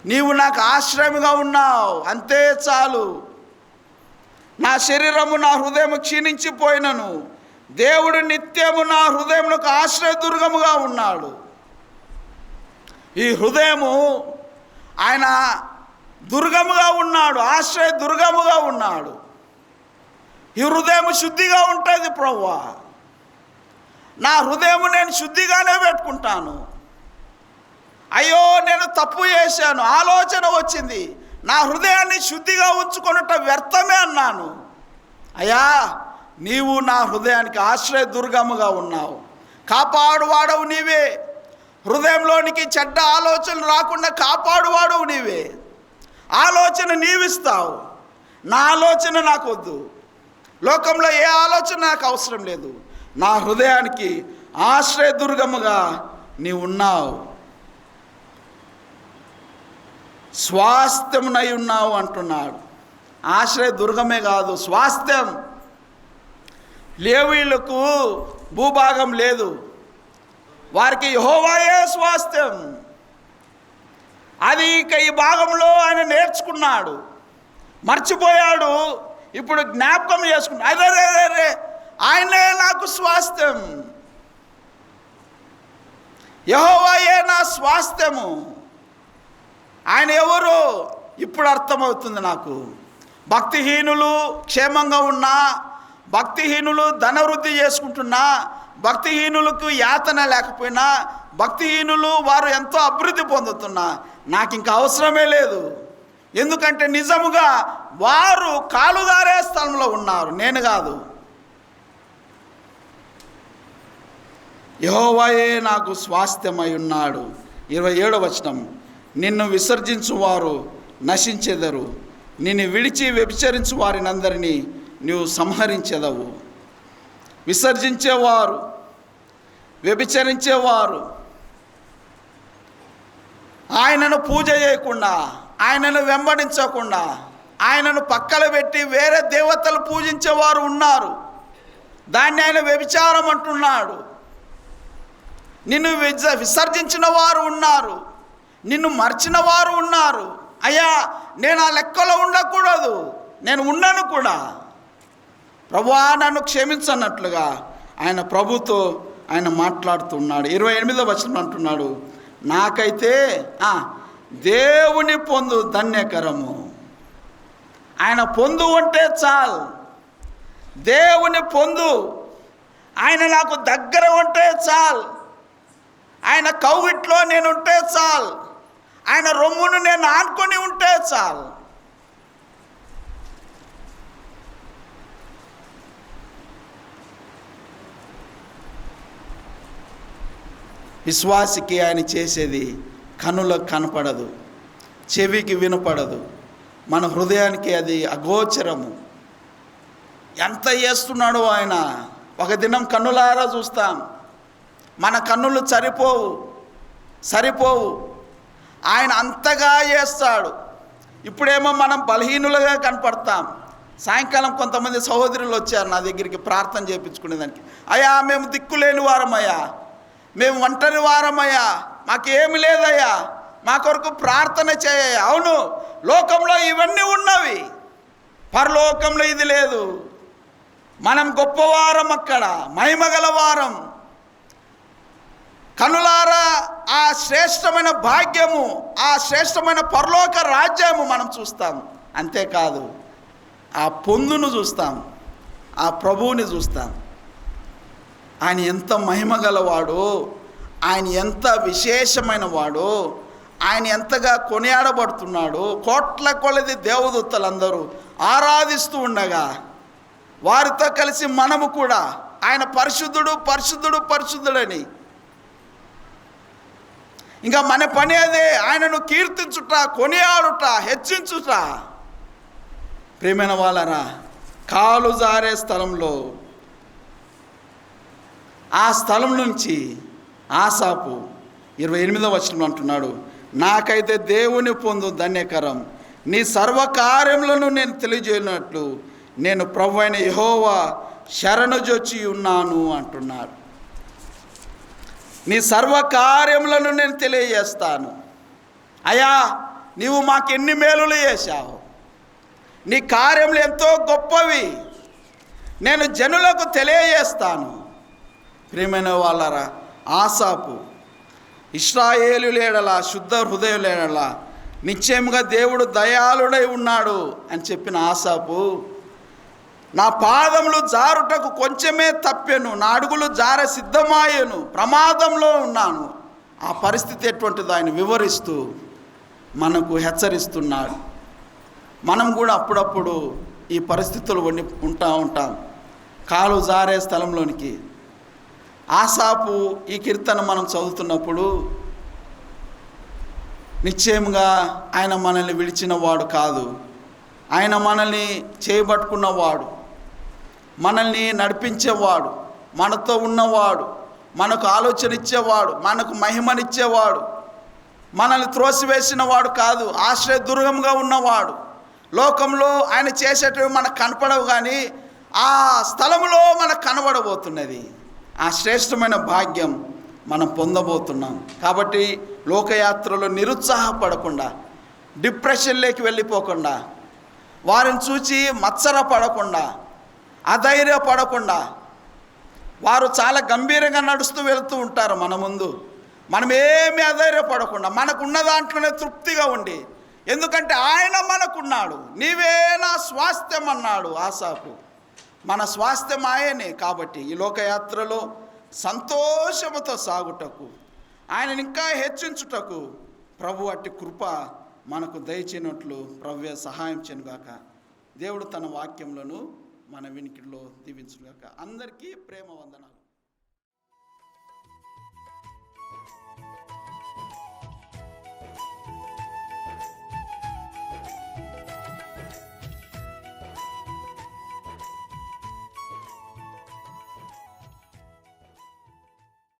నీవు నాకు ఆశ్రయముగా ఉన్నావు, అంతే చాలు. నా శరీరము నా హృదయము క్షీణించిపోయినను, దేవుడు నిత్యము నా హృదయమునకు ఆశ్రయదుర్గముగా ఉన్నాడు. ఈ హృదయము ఆయన దుర్గముగా ఉన్నాడు, ఆశ్రయ దుర్గముగా ఉన్నాడు. ఈ హృదయము శుద్ధిగా ఉంటుంది ప్రభువా, నా హృదయము నేను శుద్ధిగానే పెట్టుకుంటాను. అయ్యో నేను తప్పు చేశాను, ఆలోచన వచ్చింది, నా హృదయాన్ని శుద్ధిగా ఉంచుకొనుట వ్యర్థమే అన్నాను. అయ్యా నీవు నా హృదయానికి ఆశ్రయ దుర్గముగా ఉన్నావు, కాపాడువాడవు నీవే. హృదయంలోనికి చెడ్డ ఆలోచనలు రాకుండా కాపాడువాడవు నీవే. ఆలోచన నీవిస్తావు, నా ఆలోచన నాకు వద్దు, లోకంలో ఏ ఆలోచన నాకు అవసరం లేదు. నా హృదయానికి ఆశ్రయ దుర్గముగా నీవు ఉన్నావు, స్వాస్థ్యమునై ఉన్నావు అంటున్నాడు. ఆశ్రయ దుర్గమే కాదు, స్వాస్థ్యం. లేవీయులకు భూభాగం లేదు, వారికి యెహోవాయే స్వాస్థ్యం. అది ఇక ఈ భాగంలో ఆయన నేర్చుకున్నాడు, మర్చిపోయాడు, ఇప్పుడు జ్ఞాపకం చేసుకున్నాడు. అరే ఆయనే నాకు స్వాస్థ్యం, యెహోవాయే నా స్వాస్థ్యము. ఆయన ఎవరు ఇప్పుడు అర్థమవుతుంది నాకు. భక్తిహీనులు క్షేమంగా ఉన్నా, భక్తిహీనులు ధనవృద్ధి చేసుకుంటున్నా, భక్తిహీనులకు యాతన లేకపోయినా, భక్తిహీనులు వారు ఎంతో అభివృద్ధి పొందుతున్నా నాకు ఇంకా అవసరమే లేదు. ఎందుకంటే నిజముగా వారు కాలుదారే స్థలంలో ఉన్నారు, నేను కాదు. యెహోవాయే నాకు స్వాస్థ్యమై ఉన్నాడు. 27వ వచనం, నిన్ను విసర్జించువారు నశించెదరు, నిన్ను విడిచి వ్యభిచరించు వారినందరినీ నీవు సంహరించెదవు. విసర్జించేవారు, వ్యభిచరించేవారు, ఆయనను పూజ చేయకుండా, ఆయనను వెంబడించకుండా, ఆయనను పక్కన పెట్టి వేరే దేవతలు పూజించేవారు ఉన్నారు. దాన్ని ఆయన వ్యభిచారం అంటున్నాడు. నిన్ను విసర్జించిన వారు ఉన్నారు, నిన్ను మర్చిన వారు ఉన్నారు. అయ్యా నేను ఆ లెక్కలో ఉండకూడదు, నేను ఉండను కూడా, ప్రభువా నన్ను క్షమించన్నట్లుగా ఆయన ప్రభుతో ఆయన మాట్లాడుతున్నాడు. 28వ వచనం అంటున్నాడు, నాకైతే దేవుని పొందు ధన్యకరము. ఆయన పొందు ఉంటే చాలు, దేవుని పొందు, ఆయన నాకు దగ్గర ఉంటే చాలు, ఆయన కౌగిట్లో నేను ఉంటే చాలు, ఆయన రొమ్మును నేను ఆనుకొని ఉంటే చాలు. విశ్వాసికి ఆయన చేసేది కనులకు కనపడదు, చెవికి వినపడదు, మన హృదయానికి అది అగోచరము. ఎంత చేస్తున్నాడో ఆయన. ఒక దినం కన్నులారా చూస్తాం, మన కన్నులు సరిపోవు. ఆయన అంతగా చేస్తాడు. ఇప్పుడేమో మనం బలహీనులుగా కనపడతాం. సాయంకాలం కొంతమంది సహోదరులు వచ్చారు నా దగ్గరికి ప్రార్థన చేయించుకునేదానికి. అయ్యా, మేము దిక్కులేని వారమయ్యా, మేము ఒంటరి వారమయ్యా, మాకేమి లేదయ్యా, మా కొరకు ప్రార్థన చేయ. అవును, లోకంలో ఇవన్నీ ఉన్నవి, పరలోకంలో ఇది లేదు. మనం గొప్పవారం, అక్కడ మహిమగల వారం. కనులారా ఆ శ్రేష్టమైన భాగ్యము, ఆ శ్రేష్టమైన పరలోక రాజ్యము మనం చూస్తాం. అంతేకాదు, ఆ పొందును చూస్తాం, ఆ ప్రభువుని చూస్తాం. ఆయన ఎంత మహిమగలవాడో, ఆయన ఎంత విశేషమైన వాడో, ఆయన ఎంతగా కొనియాడబడుతున్నాడో. కోట్ల కొలది దేవదూతలందరూ ఆరాధిస్తూ ఉండగా వారితో కలిసి మనము కూడా ఆయన పరిశుద్ధుడు పరిశుద్ధుడు పరిశుద్ధుడని. ఇంకా మన పని అదే, ఆయనను కీర్తించుట, కొనియాడుట, హెచ్చించుట. ప్రియమైన వాళ్ళరా, కాలు జారే స్థలంలో, ఆ స్థలం నుంచి ఆసాపు 28వ వచనంలో అంటున్నాడు, నాకైతే దేవుని పొందు ధన్యకరం, నీ సర్వకార్యములను నేను తెలియజేయనట్లు నేను ప్రభువైన యెహోవా శరణుజొచ్చి ఉన్నాను అంటున్నాడు. నీ సర్వకార్యములను నేను తెలియజేస్తాను. అయ్యా, నీవు మాకెన్ని మేలులు చేశావు, నీ కార్యములు ఎంతో గొప్పవి, నేను జనులకు తెలియజేస్తాను. ప్రియమైన వాళ్ళరా, ఆసాపు ఇశ్రాయేలుల శుద్ధ హృదయుల నిశ్చయముగా దేవుడు దయాళుడై ఉన్నాడు అని చెప్పిన ఆసాపు, నా పాదములు జారుటకు కొంచెమే తప్పెను, నా అడుగులు జార సిద్ధమాయను, ప్రమాదంలో ఉన్నాను. ఆ పరిస్థితి ఎటువంటిదో ఆయన వివరిస్తూ మనకు హెచ్చరిస్తున్నాడు. మనం కూడా అప్పుడప్పుడు ఈ పరిస్థితులు ఉంటాం. కాలు జారే స్థలంలోనికి. ఆసాపు ఈ కీర్తన మనం చదువుతున్నప్పుడు నిశ్చయంగా ఆయన మనల్ని విడిచిన వాడు కాదు, ఆయన మనల్ని చేయబట్టుకున్నవాడు, మనల్ని నడిపించేవాడు, మనతో ఉన్నవాడు, మనకు ఆలోచన ఇచ్చేవాడు, మనకు మహిమనిచ్చేవాడు, మనల్ని త్రోసివేసిన వాడు కాదు, ఆశ్రయదుర్గంగా ఉన్నవాడు. లోకంలో ఆయన చేసేటివి మనకు కనపడవు, కానీ ఆ స్థలంలో మనకు కనబడబోతున్నది. ఆ శ్రేష్టమైన భాగ్యం మనం పొందబోతున్నాం. కాబట్టి లోకయాత్రలో నిరుత్సాహపడకుండా, డిప్రెషన్లోకి వెళ్ళిపోకుండా, వారిని చూచి మత్సరపడకుండా, అధైర్యపడకుండా, వారు చాలా గంభీరంగా నడుస్తూ వెళుతూ ఉంటారు మన ముందు. మనం ఏమీ అధైర్యపడకుండా మనకున్న దాంట్లోనే తృప్తిగా ఉండి, ఎందుకంటే ఆయన మనకున్నాడు. నీవే నా స్వాస్థ్యం అన్నాడు ఆసాపు. మన స్వాస్థ్యం ఆయనే. కాబట్టి ఈ లోకయాత్రలో సంతోషముతో సాగుటకు, ఆయనని ఇంకా హెచ్చించుటకు ప్రభు అట్టి కృప మనకు దయచేయనట్లు ప్రభువే సహాయం చేయనుగాక. దేవుడు తన వాక్యములను మన వినికిడిలో దీవించుగాక. అందరికీ ప్రేమ వందనాలు.